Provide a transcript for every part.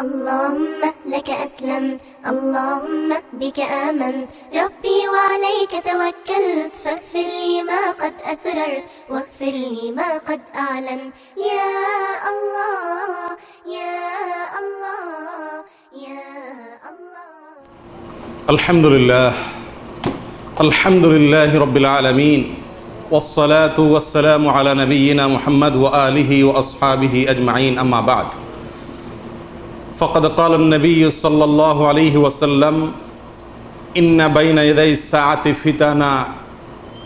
اللهم لك أسلمت اللهم بك آمنت ربي وعليك توكلت فاغفر لي ما قد أسررت واغفر لي ما قد أعلنت يا الله يا الله يا الله. الحمد لله رب العالمين والصلاة والسلام على نبينا محمد وآله وأصحابه أجمعين أما بعد فقد قال النبي صلى الله عليه وسلم إن بين يدي الساعة فتنا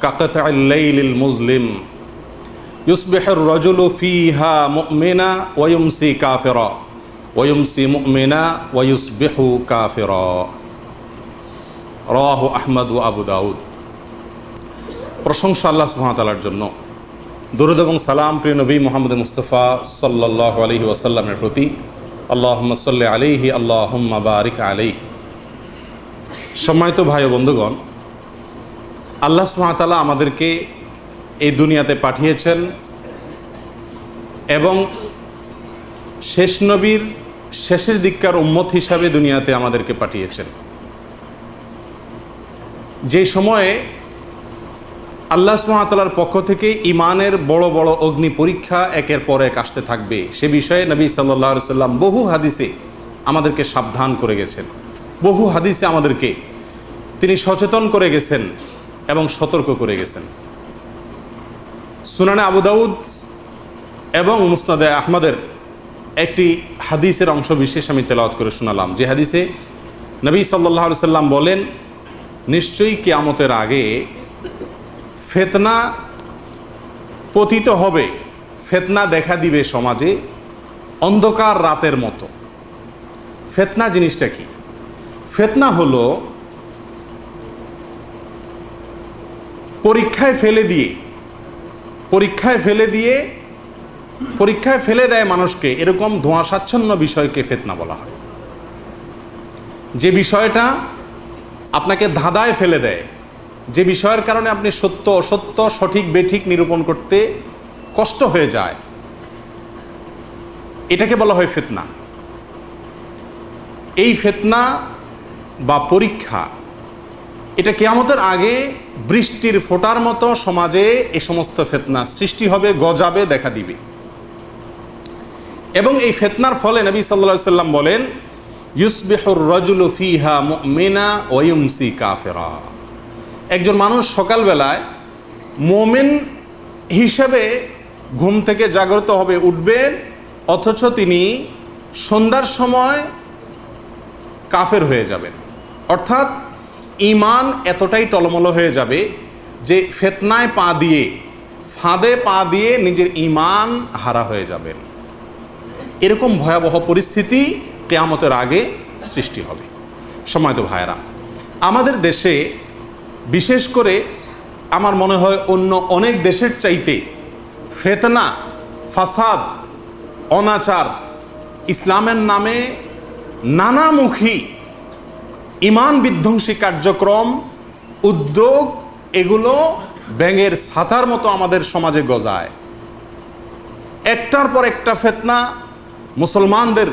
كقطع الليل المظلم يصبح الرجل فيها مؤمنا ويمسي كافرا ويمسي مؤمنا ويصبح كافرا রাওয়াহু আহমদ ও আবু দাউদ। প্রশংসা আল্লাহ সুবহানাহু ওয়া তাআলার জন্য, দরুদ এবং সালাম প্রিয় নবী মুহাম্মদ মুস্তাফা সাল্লাল্লাহু আলাইহি ওয়াসাল্লামের প্রতি। আল্লাহুম্মা সাল্লি আলাইহি আল্লাহুম্মা বারিক আলাইহি। সম্মানিত ভাই ও বন্ধুগণ, আল্লাহ সুবহানাহু ওয়া তাআলা আমাদেরকে এই দুনিয়াতে পাঠিয়েছেন এবং শেষ নবীর শেষের দিককার উম্মত হিসাবে দুনিয়াতে আমাদেরকে পাঠিয়েছেন। যে সময়ে আল্লাহ সুবহানাহু ওয়া তাআলার পক্ষ থেকে ঈমানের বড় বড় অগ্নি পরীক্ষা একের পর এক আসতে থাকবে, সে বিষয়ে নবী সাল্লাল্লাহু আলাইহি সাল্লাম বহু হাদিসে আমাদেরকে সাবধান করে গেছেন, বহু হাদিসে আমাদেরকে তিনি সচেতন করে গেছেন এবং সতর্ক করে গেছেন। সুনানে আবু দাউদ এবং মুসনাদে আহমদের একটি হাদিসের অংশ বিশেষ আমি তেলাওয়াত করে শোনালাম, যে হাদিসে নবী সাল্লাল্লাহু আলাইহি সাল্লাম বলেন, নিশ্চয়ই কিয়ামতের আগে ফিতনা পতিত হবে, ফিতনা দেখা দিবে সমাজে অন্ধকার রাতের মতো। ফিতনা জিনিসটা কি? ফিতনা হলো পরীক্ষায় ফেলে দেয় মানুষকে, এরকম ধোঁয়াশাচ্ছন্ন বিষয়কে ফিতনা বলা হয়। যে বিষয়টা আপনাকে ধাঁধায় ফেলে দেয়, যে বিষয়ের কারণে আপনি সত্য অসত্য, সঠিক বেঠিক নিরূপণ করতে কষ্ট হয়ে যায়, এটাকে বলা হয় ফিতনা। এই ফিতনা বা পরীক্ষা, এটা কিয়ামতের আগে বৃষ্টির ফোঁটার মতো সমাজে এই সমস্ত ফিতনা সৃষ্টি হবে, গজাবে, দেখা দিবে। এবং এই ফিতনার ফলে নবী সাল্লাল্লাহু আলাইহি সাল্লাম বলেন, ইউসবিহুর রাজুলু ফিহা মুমিনা ওয়া ইউমসি কাফিরা। একজন মানুষ সকালবেলায় মুমিন হিসেবে ঘুম থেকে জাগ্রত হবে, উঠবেন, অথচ তিনি সন্ধ্যার সময় কাফের হয়ে যাবেন। অর্থাৎ ঈমান এতটাই টলমল হয়ে যাবে যে ফিতনায় পা দিয়ে, ফাঁদে পা দিয়ে নিজের ঈমান হারা হয়ে যাবেন। এরকম ভয়াবহ পরিস্থিতি কিয়ামতের আগে সৃষ্টি হবে। সম্মানিত ভাইয়েরা, আমাদের দেশে বিশেষ করে আমার মনে হয় অন্য অনেক দেশের চাইতে ফিতনা, ফাসাদ, অনাচার, ইসলামের নামে নানামুখী ঈমান বিধ্বংসী কার্যক্রম, উদ্যোগ, এগুলো ব্যাঙের ছাতার মতো আমাদের সমাজে গজায়। একটার পর একটা ফিতনা মুসলমানদের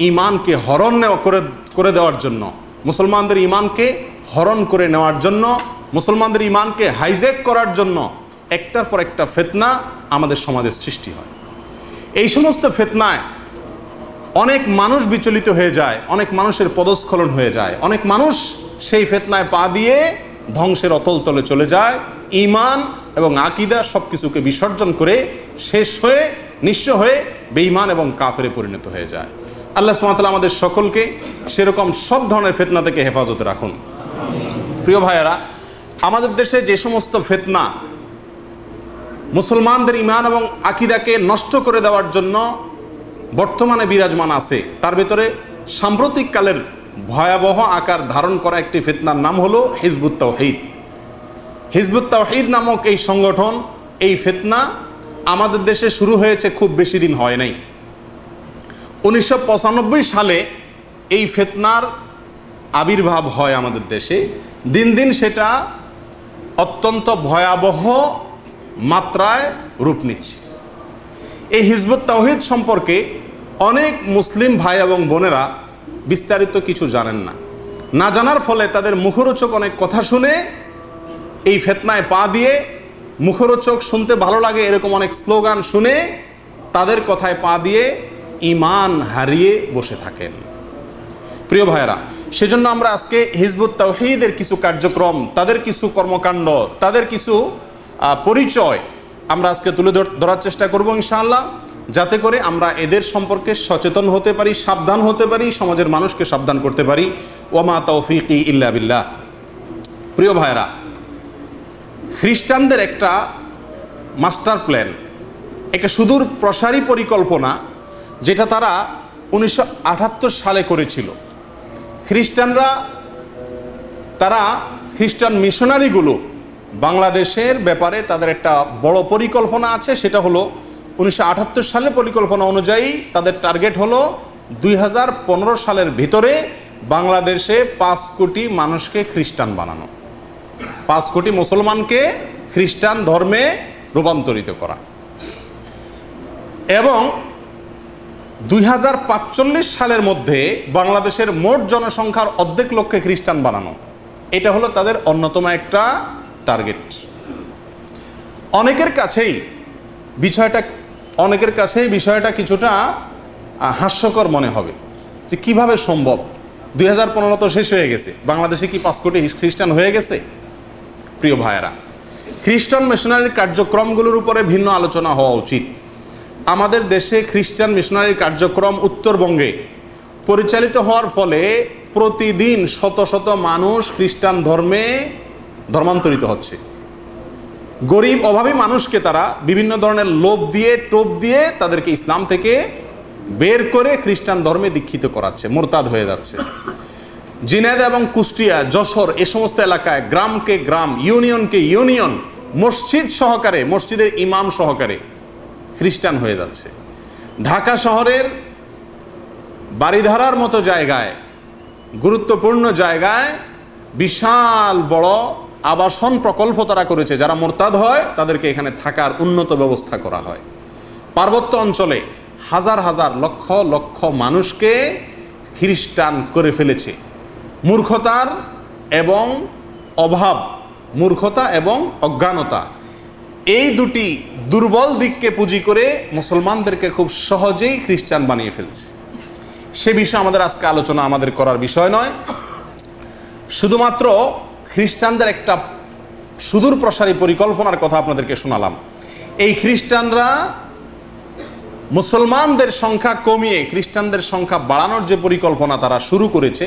ঈমানকে হরণ করে দেওয়ার জন্য, মুসলমানদের ঈমানকে হরণ করে নেওয়ার জন্য, মুসলমানদের ঈমানকে হাইজ্যাক করার জন্য একটার পর একটা ফিতনা আমাদের সমাজে সৃষ্টি হয়। এই সমস্ত ফিতনায় অনেক মানুষ বিচলিত হয়ে যায়, অনেক মানুষের পদস্খলন হয়ে যায়, অনেক মানুষ সেই ফিতনায় পা দিয়ে ধ্বংসের অতল তলে চলে যায়। ঈমান এবং আকীদা সব কিছুকে বিসর্জন করে শেষ হয়ে, নিঃস্ব হয়ে বেঈমান এবং কাফেরে পরিণত হয়ে যায়। আল্লাহ সুবহানাহু ওয়া তাআলা আমাদের সকলকে সেরকম সব ধরনের ফিতনা থেকে হেফাজতে রাখুন। প্রিয় ভাইয়েরা, আমাদের দেশে যে সমস্ত ফিতনা মুসলমানদের ঈমান এবং আকীদাকে নষ্ট করে দেওয়ার জন্য বর্তমানে বিরাজমান আছে, তার ভিতরে সাম্প্রতিক কালের ভয়াবহ আকার ধারণ করা একটি ফিতনার নাম হলো হিজবুত তাওহীদ। হিজবুত তাওহীদ নামক এই সংগঠন, এই ফিতনা আমাদের দেশে শুরু হয়েছে, খুব বেশি দিন হয় নাই। 1995 সালে এই ফিতনার আবির্ভাব হয় আমাদের দেশে। দিন দিন সেটা অত্যন্ত ভয়াবহ মাত্রায় রূপ নিচ্ছে। এই হিজবুত তাওহীদ সম্পর্কে অনেক মুসলিম ভাই এবং বোনেরা বিস্তারিত কিছু জানেন না, না জানার ফলে তাদের মুখরোচক অনেক কথা শুনে এই ফিতনায় পা দিয়ে, মুখরোচক শুনতে ভালো লাগে এরকম অনেক স্লোগান শুনে তাদের কথায় পা দিয়ে ঈমান হারিয়ে বসে থাকেন। প্রিয় ভাইয়েরা, সেজন্য আমরা আজকে হিজবুত তাওহীদের কিছু কার্যক্রম, তাদের কিছু কর্মকাণ্ড, তাদের কিছু পরিচয় আমরা আজকে তুলে ধরার চেষ্টা করব ইনশাআল্লাহ, যাতে করে আমরা এদের সম্পর্কে সচেতন হতে পারি, সাবধান হতে পারি, সমাজের মানুষকে সাবধান করতে পারি। ওয়ামা তৌফিকি ইল্লা বিল্লাহ। প্রিয় ভাইয়েরা, খ্রিস্টানদের একটা মাস্টার প্ল্যান, একটা সুদূর প্রসারী পরিকল্পনা, যেটা তারা 1978 সালে করেছিল। তারা খ্রিস্টান মিশনারিগুলো বাংলাদেশের ব্যাপারে তাদের একটা বড় পরিকল্পনা আছে। সেটা হলো 1978 সালের পরিকল্পনা অনুযায়ী তাদের টার্গেট হলো 2015 সালের ভিতরে বাংলাদেশে 5 কোটি মানুষকে খ্রিস্টান বানানো, 5 কোটি মুসলমানকে খ্রিস্টান ধর্মে রূপান্তরিত করা, এবং 2045 সালের মধ্যে বাংলাদেশের মোট জনসংখ্যার অর্ধেক লোককে খ্রিস্টান বানানো। এটা হলো তাদের অন্যতম একটা টার্গেট। অনেকের কাছেই বিষয়টা কিছুটা হাস্যকর মনে হবে যে কিভাবে সম্ভব, 2015 তো শেষ হয়ে গেছে, বাংলাদেশে কি 5 কোটি খ্রিস্টান হয়ে গেছে? প্রিয় ভাইয়েরা, খ্রিস্টান মিশনারির কার্যক্রমগুলোর উপরে ভিন্ন আলোচনা হওয়া উচিত। আমাদের দেশে খ্রিস্টান মিশনারির কার্যক্রম উত্তরবঙ্গে পরিচালিত হওয়ার ফলে প্রতিদিন শত শত মানুষ খ্রিস্টান ধর্মে ধর্মান্তরিত হচ্ছে। গরিব অভাবী মানুষকে তারা বিভিন্ন ধরনের লোভ দিয়ে, টোপ দিয়ে তাদেরকে ইসলাম থেকে বের করে খ্রিস্টান ধর্মে দীক্ষিত করাচ্ছে, মোরতাদ হয়ে যাচ্ছে। ঝিনাইদহ এবং কুষ্টিয়া, যশোর, এ সমস্ত এলাকায় গ্রামকে গ্রাম, ইউনিয়নকে ইউনিয়ন, মসজিদ সহকারে, মসজিদের ইমাম সহকারে খ্রিস্টান হয়ে যাচ্ছে। ঢাকা শহরের বাড়িধারার মতো জায়গায়, গুরুত্বপূর্ণ জায়গায় বিশাল বড় আবাসন প্রকল্প তারা করেছে। যারা মোরতাদ হয় তাদেরকে এখানে থাকার উন্নত ব্যবস্থা করা হয়। পার্বত্য অঞ্চলে হাজার হাজার লক্ষ লক্ষ মানুষকে খ্রিস্টান করে ফেলেছে। মূর্খতার এবং অভাব, মূর্খতা এবং অজ্ঞানতা, এই দুটি দুর্বল দিককে পুঁজি করে মুসলমানদেরকে খুব সহজেই খ্রিস্টান বানিয়ে ফেলছে। সে বিষয়ে আমাদের আজকে আলোচনা আমাদের করার বিষয় নয়। শুধুমাত্র খ্রিস্টানদের একটা সুদূর প্রসারী পরিকল্পনার কথা আপনাদেরকে শোনালাম। এই খ্রিস্টানরা মুসলমানদের সংখ্যা কমিয়ে খ্রিস্টানদের সংখ্যা বাড়ানোর যে পরিকল্পনা তারা শুরু করেছে,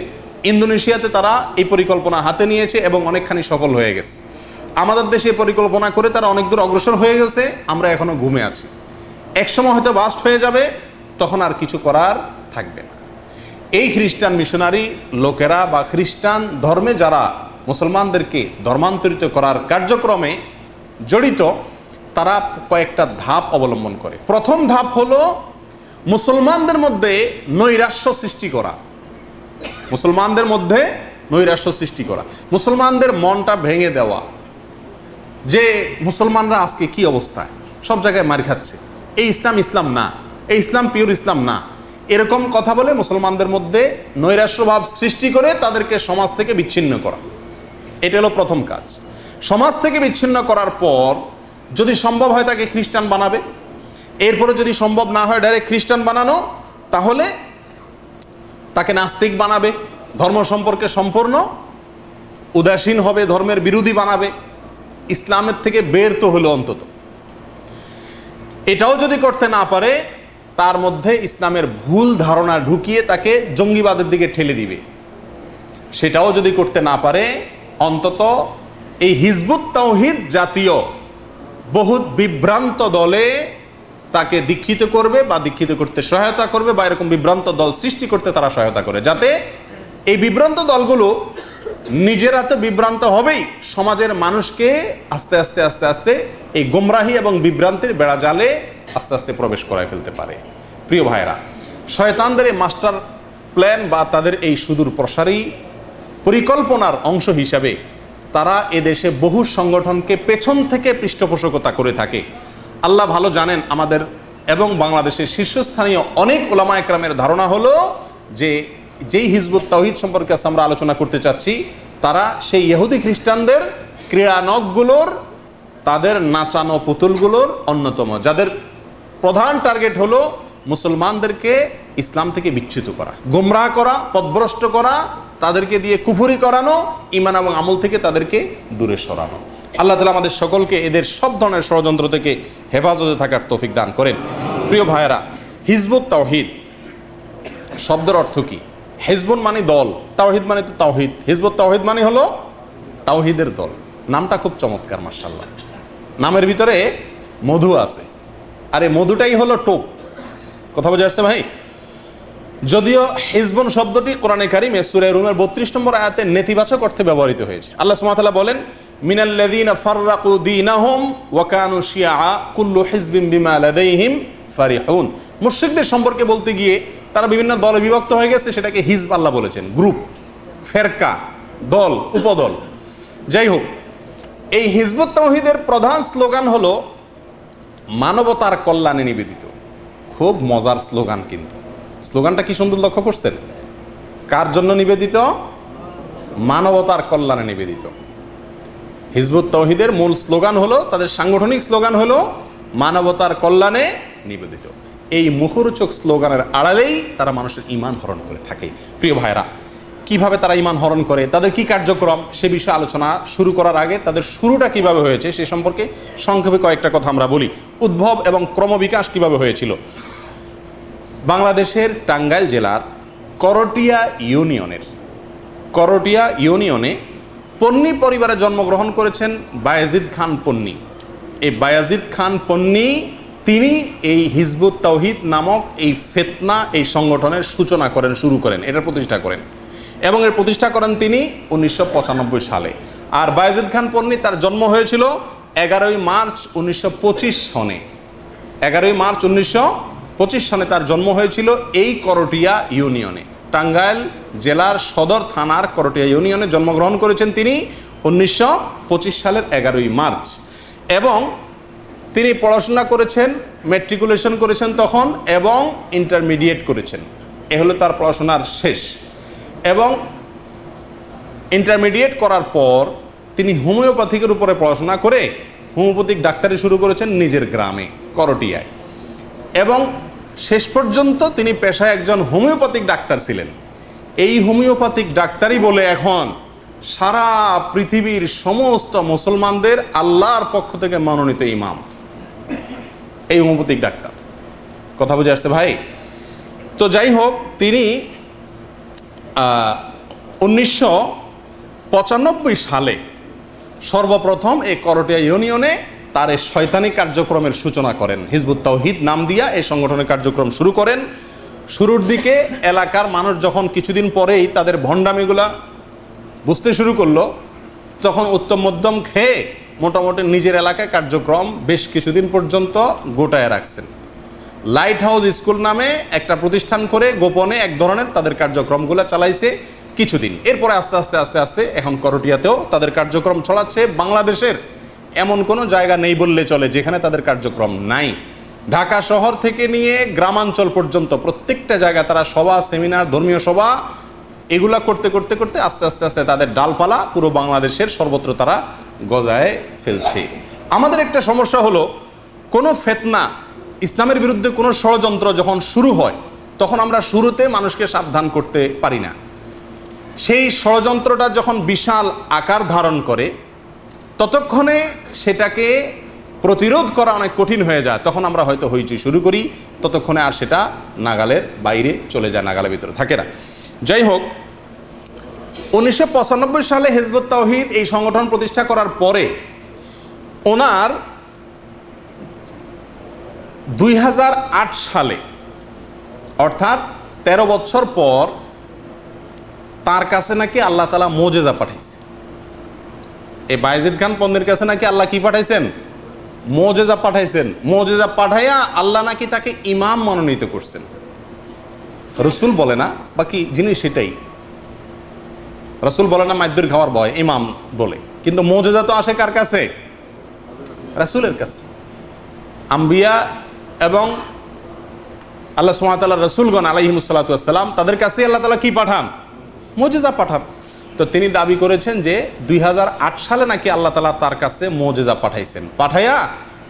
ইন্দোনেশিয়াতে তারা এই পরিকল্পনা হাতে নিয়েছে এবং অনেকখানি সফল হয়ে গেছে। আমাদের দেশে পরিকল্পনা করে তারা অনেক দূর অগ্রসর হয়ে গেছে, আমরা এখনো ঘুমে আছি। একসময় হয়তো বাস্ট হয়ে যাবে, তখন আর কিছু করার থাকবে না। এই খ্রিস্টান মিশনারি লোকেরা বা খ্রিস্টান ধর্মে যারা মুসলমানদেরকে ধর্মান্তরিত করার কার্যক্রমে জড়িত, তারা কয়েকটা ধাপ অবলম্বন করে। প্রথম ধাপ হলো মুসলমানদের মধ্যে নৈরাশ্য সৃষ্টি করা। মুসলমানদের মধ্যে নৈরাশ্য সৃষ্টি করা, মুসলমানদের মনটা ভেঙে দেওয়া যে মুসলমানরা আজকে কি অবস্থায়, সব জায়গায় মার খাচ্ছে, এই ইসলাম ইসলাম না, এই ইসলাম পিওর ইসলাম না, এরকম কথা বলে মুসলমানদের মধ্যে নৈরাশ্যভাব সৃষ্টি করে তাদেরকে সমাজ থেকে বিচ্ছিন্ন করা। এটা হলো প্রথম কাজ। সমাজ থেকে বিচ্ছিন্ন করার পর যদি সম্ভব হয় তাকে খ্রিস্টান বানাবে। এরপরে যদি সম্ভব না হয় ডাইরেক্ট খ্রিস্টান বানানো, তাহলে তাকে নাস্তিক বানাবে, ধর্ম সম্পর্কে সম্পূর্ণ উদাসীন হবে, ধর্মের বিরোধী বানাবে, ইসলামের থেকে বের তো হলো অন্তত। এটাও যদি করতে না পারে, তার মধ্যে ইসলামের ভুল ধারণা ঢুকিয়ে তাকে জঙ্গিবাদের দিকে ঠেলে দিবে। সেটাও যদি করতে না পারে, অন্তত এই হিজবুত তাওহীদ জাতীয় বহুত বিভ্রান্ত দলে তাকে দীক্ষিত করবে বা দীক্ষিত করতে সহায়তা করবে, বা এরকম বিভ্রান্ত দল সৃষ্টি করতে তারা সহায়তা করে, যাতে এই বিভ্রান্ত দলগুলো নিজেরা তো বিভ্রান্ত হবেই, সমাজের মানুষকে আস্তে আস্তে আস্তে আস্তে এই গোমরাহি এবং বিভ্রান্তির বেড়া জালে আস্তে আস্তে প্রবেশ করায় ফেলতে পারে। প্রিয় ভাইরা, শয়তানদের এই মাস্টার প্ল্যান বা তাদের এই সুদূর প্রসারী পরিকল্পনার অংশ হিসাবে তারা এদেশে বহু সংগঠনকে পেছন থেকে পৃষ্ঠপোষকতা করে থাকে। আল্লাহ ভালো জানেন, আমাদের এবং বাংলাদেশের শীর্ষস্থানীয় অনেক ওলামা একরামের ধারণা হলো যে যেই হিজবুত তাওহীদ সম্পর্কে আমরা আলোচনা করতে চাচ্ছি, তারা সেই ইহুদি খ্রিস্টানদের ক্রীড়ানকগুলোর, তাদের নাচানো পুতুলগুলোর অন্যতম, যাদের প্রধান টার্গেট হলো মুসলমানদেরকে ইসলাম থেকে বিচ্যুত করা, গোমরাহ করা, পথভ্রষ্ট করা, তাদেরকে দিয়ে কুফরি করানো, ঈমান এবং আমল থেকে তাদেরকে দূরে সরানো। আল্লাহ তাআলা আমাদের সকলকে এদের সব ধরনের ষড়যন্ত্র থেকে হেফাজতে থাকার তৌফিক দান করেন। প্রিয় ভাইয়েরা, হিজবুত তাওহীদ শব্দের অর্থ কি? হিজবুন মানে দল, তাওহীদ মানে তো তাওহীদ। হিজবুত তাওহীদ মানে হলো তাওহীদের দল। নামটা খুব চমৎকার, মাশাআল্লাহ। নামের ভিতরে মধু আছে, আর এই মধুটাই হলো টোপ। কথা বোঝা যাচ্ছে ভাই? যদিও হিজবুন শব্দটি কোরআনে কারিমে সূরা রুমের 32 নম্বর আয়াতে নেতিবাচক অর্থে ব্যবহৃত হয়েছে। আল্লাহ সুবহানাহু ওয়া তাআলা বলেন, মিনাল্লাযীনা ফাররাকু দীনাহুম ওয়া কানু শিয়া কুল্লু হিজবিন বিমা লাদাইহিম ফারিহুন। মুশরিকদের সম্পর্কে বলতে গিয়ে তারা বিভিন্ন দলে বিভক্ত হয়ে গেছে, সেটাকে হিজব আল্লাহ বলেছেন, গ্রুপ, ফেরকা, দল, উপদল। যাই হোক, এই হিজবুত তাওহীদের প্রধান স্লোগান হলো মানবতার কল্যাণে নিবেদিত। খুব মজার স্লোগান, কিন্তু স্লোগানটা কি সুন্দর লক্ষ্য করছেন? কার জন্য নিবেদিত? মানবতার কল্যাণে নিবেদিত। হিজবুত তাওহীদের মূল স্লোগান হলো, তাদের সাংগঠনিক স্লোগান হলো মানবতার কল্যাণে নিবেদিত। এই মুখরোচক স্লোগানের আড়ালেই তারা মানুষের ঈমান হরণ করে থাকে। প্রিয় ভাইরা, কিভাবে তারা ঈমান হরণ করে, তাদের কি কার্যক্রম, সে বিষয়ে আলোচনা শুরু করার আগে তাদের শুরুটা কিভাবে হয়েছে সে সম্পর্কে সংক্ষেপে কয়েকটা কথা আমরা বলি। উদ্ভব এবং ক্রমবিকাশ কিভাবে হয়েছিল। বাংলাদেশের টাঙ্গাইল জেলার করটিয়া ইউনিয়নে পন্নী পরিবারে জন্মগ্রহণ করেছেন বায়েজিদ খান পন্নী। এই বায়েজিদ খান পন্নী, তিনি এই হিজবুত তাওহীদ নামক এই ফিতনা, এই সংগঠনের সূচনা করেন, শুরু করেন, এটার প্রতিষ্ঠা করেন, এবং এর প্রতিষ্ঠা করেন তিনি 1995 সালে। আর বায়েজিদ খান পন্নী, তার জন্ম হয়েছিল 11ই মার্চ 1925 সনে। 11ই মার্চ 1925 সনে তার জন্ম হয়েছিল এই করটিয়া ইউনিয়নে। টাঙ্গাইল জেলার সদর থানার করটিয়া ইউনিয়নে জন্মগ্রহণ করেছেন তিনি 1925 সালের 11ই মার্চ। এবং তিনি পড়াশোনা করেছেন, ম্যাট্রিকুলেশন করেছেন তখন, এবং ইন্টারমিডিয়েট করেছেন। এ হলো তার পড়াশোনার শেষ। এবং ইন্টারমিডিয়েট করার পর তিনি হোমিওপ্যাথিকের উপরে পড়াশোনা করে হোমিওপ্যাথিক ডাক্তারি শুরু করেছেন নিজের গ্রামে করটিয়ায়। এবং শেষ পর্যন্ত তিনি পেশায় একজন হোমিওপ্যাথিক ডাক্তার ছিলেন। এই হোমিওপ্যাথিক ডাক্তারই বলে এখন সারা পৃথিবীর সমস্ত মুসলমানদের আল্লাহর পক্ষ থেকে মনোনীত ইমাম এই হোমিওপ্যাথিক ডাক্তার। কথা বুঝে আসছে ভাই? তো যাই হোক, তিনি 1995 সালে সর্বপ্রথম এই করটিয়া ইউনিয়নে তার এই শয়তানি কার্যক্রমের সূচনা করেন। হিজবুত তাওহীদ নাম দিয়া এই সংগঠনের কার্যক্রম শুরু করেন। শুরুর দিকে এলাকার মানুষ যখন কিছুদিন পরেই তাদের ভণ্ডামিগুলা বুঝতে শুরু করলো, তখন উত্তম মধ্যম খেয়ে মোটামুটি নিজের এলাকায় কার্যক্রম বেশ কিছুদিন পর্যন্ত গোটায় রাখছেন। লাইট হাউস স্কুল নামে একটা প্রতিষ্ঠান করে গোপনে এক ধরনের তাদের কার্যক্রমগুলো চালাইছে কিছুদিন। এরপরে আস্তে আস্তে এখন করটিয়াতেও তাদের কার্যক্রম ছড়াচ্ছে। বাংলাদেশের এমন কোনো জায়গা নেই বললে চলে যেখানে তাদের কার্যক্রম নাই। ঢাকা শহর থেকে নিয়ে গ্রামাঞ্চল পর্যন্ত প্রত্যেকটা জায়গায় তারা সভা, সেমিনার, ধর্মীয় সভা, এগুলা করতে করতে করতে আস্তে আস্তে তাদের ডালপালা পুরো বাংলাদেশের সর্বত্র তারা গজায় ফেলছে। আমাদের একটা সমস্যা হলো, কোনো ফিতনা, ইসলামের বিরুদ্ধে কোনো ষড়যন্ত্র যখন শুরু হয়, তখন আমরা শুরুতে মানুষকে সাবধান করতে পারি না। সেই ষড়যন্ত্রটা যখন বিশাল আকার ধারণ করে, ততক্ষণে সেটাকে প্রতিরোধ করা অনেক কঠিন হয়ে যায়। তখন আমরা হয়তো হইচই শুরু করি, ততক্ষণে আর সেটা নাগালের বাইরে চলে যায়, নাগালের ভিতরে থাকে না। যাই হোক, 1995 সালে হিজবুত তাওহীদ এই সংগঠন প্রতিষ্ঠা করার পরে ওনার 2008 সালে, অর্থাৎ 13 বছর পর, তার কাছে নাকি আল্লাহ তাআলা মুজিজা পাঠাইছে। এই বায়েজিদ খান পন্নীর কাছে নাকি আল্লাহ কি পাঠাইছেন? মুজিজা পাঠাইছেন। মুজিজা পাঠাইয়া আল্লাহ নাকি তাকে ইমাম মনোনীত করছেন। রসুল বলে না, বাকি জিনিস সেটাই। রসুল বলে না মাইদুর খাওয়ার ভয়, ইমাম বলে। কিন্তু মুজিজা তো আসে কার কাছে? রাসূলের কাছে। আম্বিয়া এবং আল্লাহ সুবহানাহু ওয়া তাআলা রাসূলগণ আলাইহিমুস সালাতু ওয়াস সালাম তাদের কাছে আল্লাহ তাআলা কি পাঠান? মুজিজা পাঠান। তো তিনি দাবি করেছেন যে 2008 সালে নাকি আল্লাহ তাআলা তার কাছে মুজিজা পাঠাইছেন, পাঠাইয়া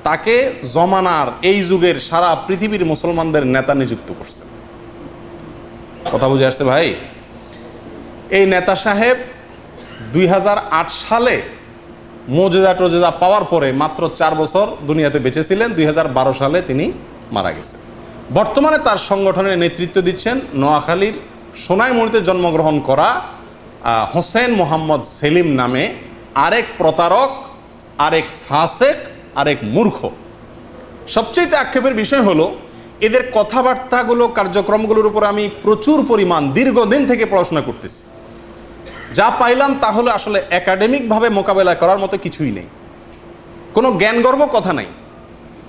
তাকে জমানার এই যুগের সারা পৃথিবীর মুসলমানদের নেতা নিযুক্ত করছেন। কথা বুঝে আসছে ভাই? এই নেতা সাহেব 2008 সালে মুজিজা পাওয়ার পরে মাত্র 4 বছর দুনিয়াতে বেঁচে ছিলেন। 2012 সালে তিনি মারা গেছেন। বর্তমানে তার সংগঠনের নেতৃত্ব দিচ্ছেন নোয়াখালীর সোনাইমুড়িতে জন্মগ্রহণ করা হোসেন মোহাম্মদ সেলিম নামে আরেক প্রতারক, আরেক ফাসেক, আরেক মূর্খ। সবচেয়ে আক্ষেপের বিষয় হলো এদের কথাবার্তাগুলো, কার্যক্রমগুলোর উপর আমি প্রচুর পরিমাণ দীর্ঘদিন থেকে পড়াশোনা করতেছি। যা পাইলাম তা হলো আসলে একাডেমিকভাবে মোকাবেলা করার মতো কিছুই নেই, কোনো জ্ঞানগর্ব কথা নাই।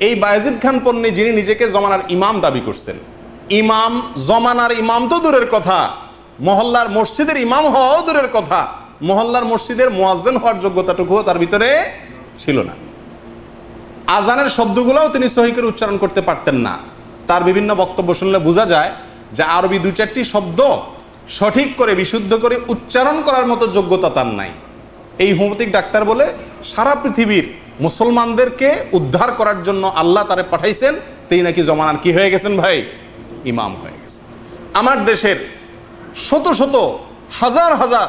এই বায়েজিদ খান পন্নী যিনি নিজেকে জমানার ইমাম দাবি করছেন, ইমাম, জমানার ইমাম তো দূরের কথা, মহল্লার মসজিদের ইমাম হওয়াও দূরের কথা, মহল্লার মসজিদের মুয়াজ্জিন হওয়ার যোগ্যতাটুকুও তার ভিতরে ছিল না। আজানের শব্দগুলোও তিনি সহি করে উচ্চারণ করতে পারতেন না। তার বিভিন্ন বক্তব্য শুনলে বোঝা যায় যে আরবি 2-4টি শব্দ সঠিক করে বিশুদ্ধ করে উচ্চারণ করার মতো যোগ্যতা তার নাই। এই হোমিওপ্যাথিক ডাক্তার বলে সারা পৃথিবীর মুসলমানদেরকে উদ্ধার করার জন্য আল্লাহ তারে পাঠাইছেন, তিনি নাকি জমানার কি হয়ে গেছেন ভাই? ইমাম হয়ে গেছেন। আমার দেশের শত শত হাজার হাজার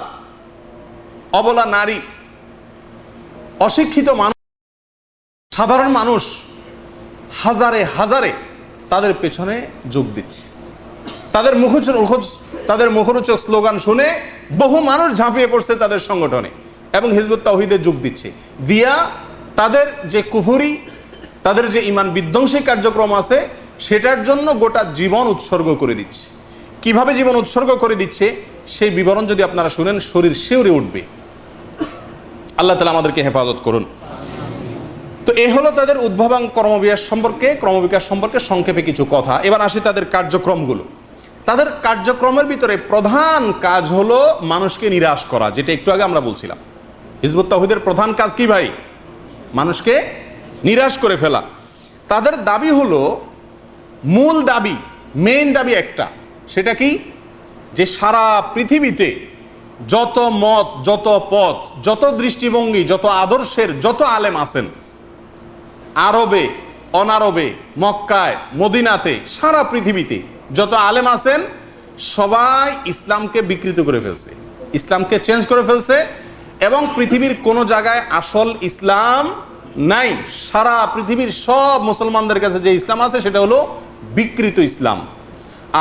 অবলা নারী, অশিক্ষিত মানুষ, সাধারণ মানুষ হাজারে হাজারে তাদের পেছনে যোগ দিচ্ছে। তাদের মুখরোচক স্লোগান শুনে বহু মানুষ ঝাঁপিয়ে পড়ছে তাদের সংগঠনে এবং হিজবুত তাওহীদে যোগ দিচ্ছে। দিয়া তাদের যে কুফরি, তাদের যে ঈমান বিধ্বংসী কার্যক্রম আছে সেটার জন্য গোটা জীবন উৎসর্গ করে দিচ্ছে। কিভাবে জীবন উৎসর্গ করে দিচ্ছে সেই বিবরণ যদি আপনারা শুনেন শরীর শিউরে উঠবে। আল্লাহ তাআলা আমাদেরকে হেফাজত করুন। তো এই হলো তাদের উদ্ভাবন ক্রমবিকাশ সম্পর্কে সংক্ষেপে কিছু কথা। এবার আসি তাদের কার্যক্রমগুলো। তাদের কার্যক্রমের ভিতরে প্রধান কাজ হলো মানুষকে নিরাশ করা, যেটা একটু আগে আমরা বলছিলাম। হিজবুত তাওহীদের প্রধান কাজ কি ভাই? মানুষকে নিরাশ করে ফেলা। তাদের দাবি হলো, মূল দাবি, মেইন দাবি একটা, সেটা কি? যে সারা পৃথিবীতে যত মত, যত পথ, যত দৃষ্টিভঙ্গি, যত আদর্শের যত আলেম আছেন, আরবে, অনারবে, মক্কায়, মদিনাতে, সারা পৃথিবীতে যত আলেম আছেন সবাই ইসলামকে বিকৃত করে ফেলছে, ইসলামকে চেঞ্জ করে ফেলছে এবং পৃথিবীর কোনো জায়গায় আসল ইসলাম নাই। সারা পৃথিবীর সব মুসলমানদের কাছে যে ইসলাম আছে সেটা হলো বিকৃত ইসলাম।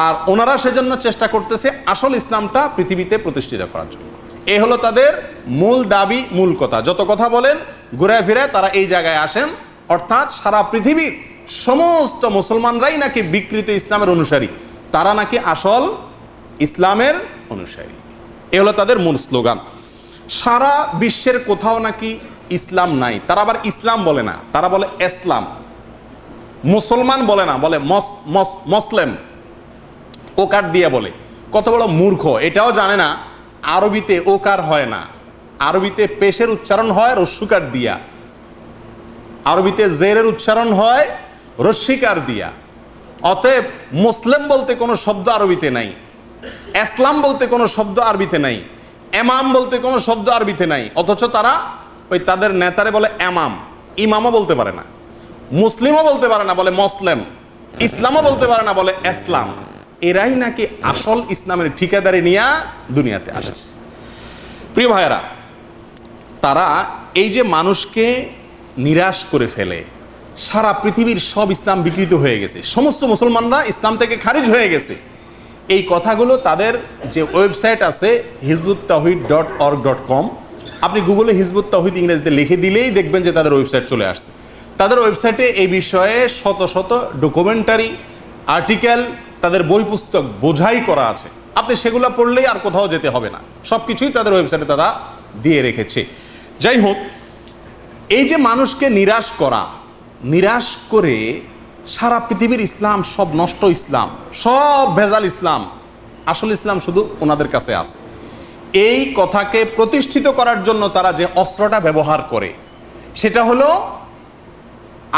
আর ওনারা সেজন্য চেষ্টা করতেছে আসল ইসলামটা পৃথিবীতে প্রতিষ্ঠিত করার জন্য। এই হলো তাদের মূল দাবি, মূল কথা। যত কথা বলেন ঘুরে ফিরে তারা এই জায়গায় আসেন, অর্থাৎ সারা পৃথিবীর সমস্ত মুসলমানরাই নাকি বিকৃত ইসলামের অনুসারী, তারা নাকি আসল ইসলামের অনুসারী। এ হলো তাদের মূল স্লোগান। সারা বিশ্বের কোথাও নাকি ইসলাম নাই, তারা আবার ইসলাম বলে না, তারা বলে ইসলাম। মুসলমান বলে না, বলে মুসলিম, ওকার দিয়ে বলে। কত বড় মূর্খ, এটাও জানে না আরবিতে ওকার হয় না, আরবিতে পেশের উচ্চারণ হয় রস্যুকার দিয়া, আরবিতে জেরের উচ্চারণ হয় রস্যিকার দিয়া। অতএব মুসলিম বলতে কোনো শব্দ আরবিতে নাই, ইসলাম বলতে কোনো শব্দ আরবিতে নাই, এমাম বলতে কোনো শব্দ আরবিতে নাই। অথচ তারা ওই তাদের নেতারে বলে এমাম, ইমামও বলতে পারে না, মুসলিমও বলতে পারে না, বলে মুসলিম, ইসলামও বলতে পারে না, বলে ইসলাম। এরাই নাকি আসল ইসলামের ঠিকাদারি নিয়ে দুনিয়াতে আসছে। প্রিয় ভাইয়েরা, তারা এই যে মানুষকে নিরাশ করে ফেলে, সারা পৃথিবীর সব ইসলাম বিকৃত হয়ে গেছে, সমস্ত মুসলমানরা ইসলাম থেকে খারিজ হয়ে গেছে, এই কথাগুলো তাদের যে ওয়েবসাইট আছে hizbuttawhid.org.com, আপনি গুগলে হিজবুত তাওহীদ ইংরেজিতে লিখে দিলেই দেখবেন যে তাদের ওয়েবসাইট চলে আসছে। তাদের ওয়েবসাইটে এই বিষয়ে শত শত ডকুমেন্টারি, আর্টিকেল, তাদের বই পুস্তক বোঝাই করা আছে। আপনি সেগুলো পড়লেই আর কোথাও যেতে হবে না, সব কিছুই তাদের ওয়েবসাইটে তারা দিয়ে রেখেছে। যাই হোক, এই যে মানুষকে নিরাশ করা, নিরাশ করে সারা পৃথিবীর ইসলাম সব নষ্ট ইসলাম, সব ভেজাল ইসলাম, আসল ইসলাম শুধু ওনাদের কাছে আছে, এই কথাকে প্রতিষ্ঠিত করার জন্য তারা যে অস্ত্রটা ব্যবহার করে সেটা হলো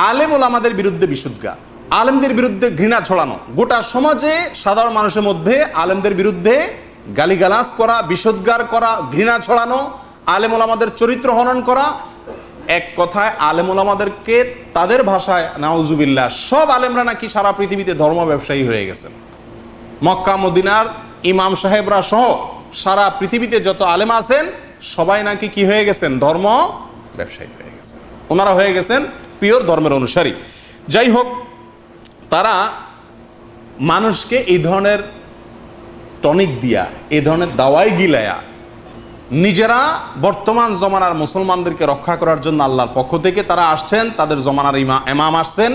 আলেম ওলামাদের বিরুদ্ধে বিশুদ্ধগার। আলেমদের বিরুদ্ধে ঘৃণা ছড়ানো, গোটা সমাজে সাধারণ মানুষের মধ্যে আলেমদের বিরুদ্ধে গালিগালাজ করা, বিষোদ্গার করা, ঘৃণা ছড়ানো, আলেম ওলামাদের চরিত্র হনন করা, এক কথায় আলেম ওলামাদেরকে তাদের ভাষায় নাউজুবিল্লাহ সব আলেমরা নাকি সারা পৃথিবীতে ধর্ম ব্যবসায়ী হয়ে গেছেন। মক্কা মদিনার ইমাম সাহেবরা সহ সারা পৃথিবীতে যত আলেম আছেন সবাই নাকি কি হয়ে গেছেন? ধর্ম ব্যবসায়ী হয়ে গেছেন। ওনারা হয়ে গেছেন পিওর ধর্মের অনুসারী। যাই হোক, তারা মানুষকে এই ধরনের টনিক দিয়া, এই ধরনের দাওয়াই গিলায়া নিজেরা বর্তমান জমানার মুসলমানদেরকে রক্ষা করার জন্য আল্লাহর পক্ষ থেকে তারা আসছেন, তাদের জমানার ইমাম আসছেন,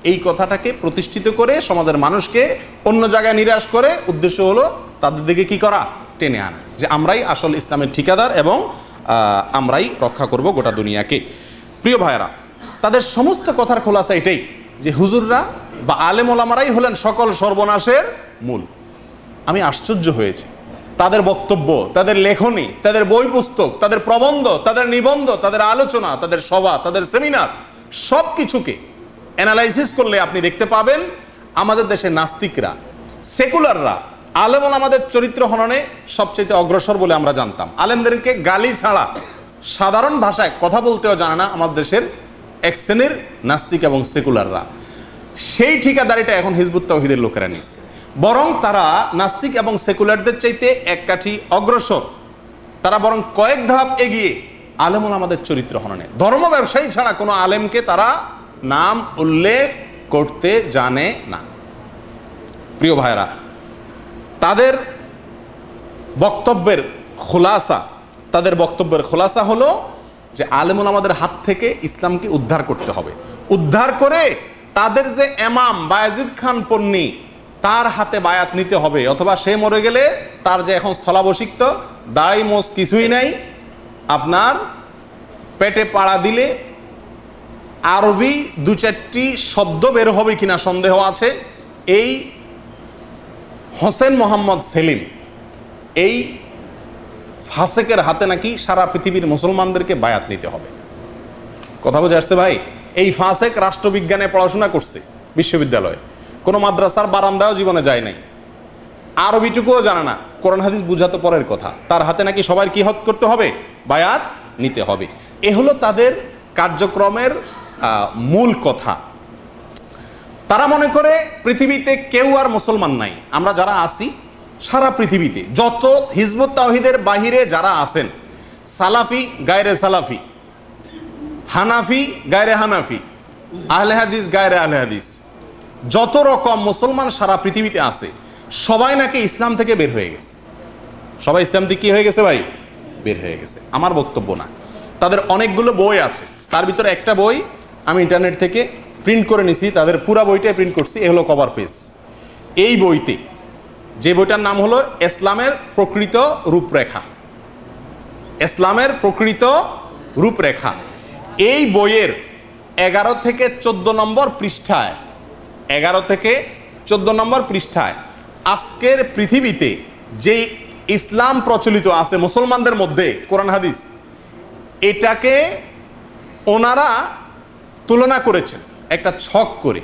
এই কথাটাকে প্রতিষ্ঠিত করে সমাজের মানুষকে অন্য জায়গায় নিরাশ করে উদ্দেশ্য হলো তাদের দিকে কি করা? টেনে আনা, যে আমরাই আসল ইসলামের ঠিকাদার এবং আমরাই রক্ষা করব গোটা দুনিয়াকে। প্রিয় ভাইয়েরা, তাদের সমস্ত কথার খোলাসা এটাই যে হুজুররা বা আলেম ওলামারাই হলেন সকল সর্বনাশের মূল। আমি আশ্চর্য হয়েছি তাদের বক্তব্য, তাদের লেখনী, তাদের বই পুস্তক, তাদের প্রবন্ধ, তাদের নিবন্ধ, তাদের আলোচনা, তাদের সভা, তাদের সেমিনার, সব কিছুকে অ্যানালাইসিস করলে আপনি দেখতে পাবেন আমাদের দেশে নাস্তিকরা, সেকুলাররা আলেম ওলামাদের চরিত্র হননে সবচেয়ে অগ্রসর বলে আমরা জানতাম। আলেমদেরকে গালি ছাড়া সাধারণ ভাষায় কথা বলতেও জানে না আমাদের দেশের এক শ্রেণীর নাস্তিক এবং সেকুলাররা। সেই ঠিকাদারিটা এখন হিজবুত তাওহীদের লোকেরা নিচ্ছে, বরং তারা নাস্তিক এবং সেকুলারদের চাইতে এক কাঠি অগ্রসর। তারা বরং কয়েক ধাপ এগিয়ে আলেম ওলামাদের চরিত্র হননে। ধর্ম ব্যবসায়ী ছাড়া কোনো আলেমকে তারা নাম উল্লেখ করতে জানে না। প্রিয় ভাইরা, তাদের বক্তব্যের খোলাসা হলো যে আলেম ওলামাদের হাত থেকে ইসলামকে উদ্ধার করতে হবে, উদ্ধার করে তাদের যে ইমাম বায়েজিদ খান পন্নী তার হাতে বায়াত নিতে হবে, অথবা সে মরে গেলে তার যে এখন স্থলাভিষিক্ত দাড়ি মোছ কিছুই নাই, আপনার পেটে পাড়া দিলে আরবি দু চারটি শব্দ বের হবে কিনা সন্দেহ আছে, এই হোসেন মোহাম্মদ সেলিম এই ফাসেকের হাতে নাকি সারা পৃথিবীর মুসলমানদেরকে বায়াত নিতে হবে। কথা বোঝা আসছে ভাই? এই ফাসেক রাষ্ট্রবিজ্ঞানে পড়াশোনা করছে বিশ্ববিদ্যালয়ে, কোনো মাদ্রাসার বারান্দাও জীবনে যায় নাই, আরবিটুকুও জানে না, কোরআন হাদিস বুঝাতে পরের কথা, তার হাতে নাকি সবার কি হত করতে হবে? বায়াত নিতে হবে। এ হলো তাদের কার্যক্রমের মূল কথা। তারা মনে করে পৃথিবীতে কেউ আর মুসলমান নাই, আমরা যারা আছি সারা পৃথিবীতে যত হিজবুত তাওহীদের বাহিরে যারা আছেন, সালাফি গায়রে সালাফি, হানাফি গায়রে হানাফি, আহলে হাদিস গায়রে আহলে হাদিস, যত রকম মুসলমান সারা পৃথিবীতে আছে সবাই নাকি ইসলাম থেকে বের হয়ে গেছে। সবাই ইসলাম থেকে কি হয়ে গেছে ভাই? বের হয়ে গেছে। আমার বক্তব্য না, তাদের অনেকগুলো বই আছে, তার ভিতরে একটা বই আমি ইন্টারনেট থেকে প্রিন্ট করে নিছি, তাদের পুরা বইটাই প্রিন্ট করছি, এ হলো কভার পেজ। এই বইতে, যে বইটার নাম হলো ইসলামের প্রকৃত রূপরেখা, ইসলামের প্রকৃত রূপরেখা, এই বইয়ের 11 থেকে 14 নম্বর পৃষ্ঠায়, 11 থেকে 14 নম্বর পৃষ্ঠায় আজকের পৃথিবীতে যে ইসলাম প্রচলিত আছে মুসলমানদের মধ্যে, কোরআন হাদিস, এটাকে ওনারা তুলনা করেছেন একটা ছক করে।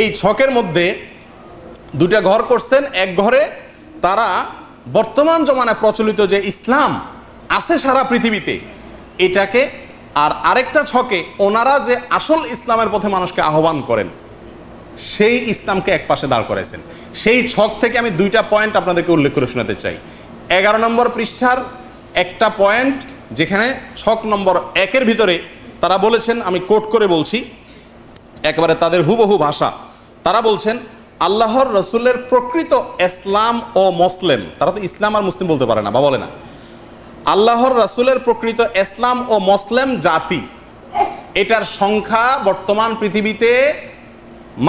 এই ছকের মধ্যে দুটা ঘর করছেন, এক ঘরে তারা বর্তমান জমানায় প্রচলিত যে ইসলাম আছে সারা পৃথিবীতে এটাকে, আর আরেকটা ছকে ওনারা যে আসল ইসলামের পথে মানুষকে আহ্বান করেন সেই ইসলামকে এক পাশে দাঁড় করেছেন। সেই ছক থেকে আমি দুইটা পয়েন্ট আপনাদেরকে উল্লেখ করে শোনাতে চাই। 11 নম্বর পৃষ্ঠার একটা পয়েন্ট, যেখানে ছক নম্বর 1-এর ভিতরে তারা বলেছেন, আমি কোট করে বলছি একেবারে তাদের হুবহু ভাষা, তারা বলছেন আল্লাহর রসুলের প্রকৃত ইসলাম ও মুসলিম, তারা তো ইসলাম আর মুসলিম বলতে পারে না বা বলে না, আল্লাহর রসুলের প্রকৃত ইসলাম ও মুসলিম জাতি, এটার সংখ্যা বর্তমান পৃথিবীতে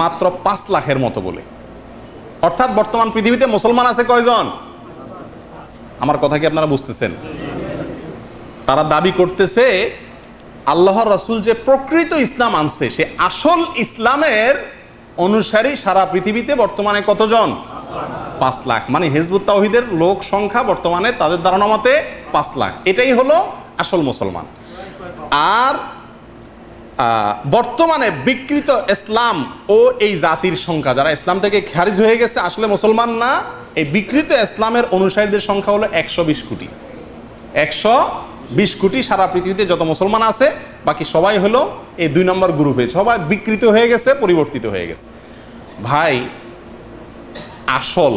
মাত্র 5 লাখের মতো বলে। অর্থাৎ বর্তমান পৃথিবীতে মুসলমান আছে কয়জন? আমার কথা কি আপনারা বুঝতেছেন? তারা দাবি করতেছে আল্লাহর রাসূল যে প্রকৃত ইসলাম আনছে সে আসল ইসলামের অনুসারী সারা পৃথিবীতে বর্তমানে কতজন? 5 লাখ। মানে হিজবুত তাওহীদের লোক সংখ্যা বর্তমানে তাদের ধারণা মতে 5 লাখ। এটাই হলো আসল মুসলমান। আর বর্তমানে বিকৃত ইসলাম ও এই জাতির সংখ্যা, যারা ইসলাম থেকে খারিজ হয়ে গেছে, আসলে মুসলমান না, এই বিকৃত ইসলামের অনুসারীদের সংখ্যা হলো 120 কোটি। 120 কোটি সারা পৃথিবীতে যত মুসলমান আছে, বাকি সবাই হলো এই 2 নম্বর গ্রুপে, সবাই বিকৃত হয়ে গেছে, পরিবর্তিত হয়ে গেছে। ভাই, আসল,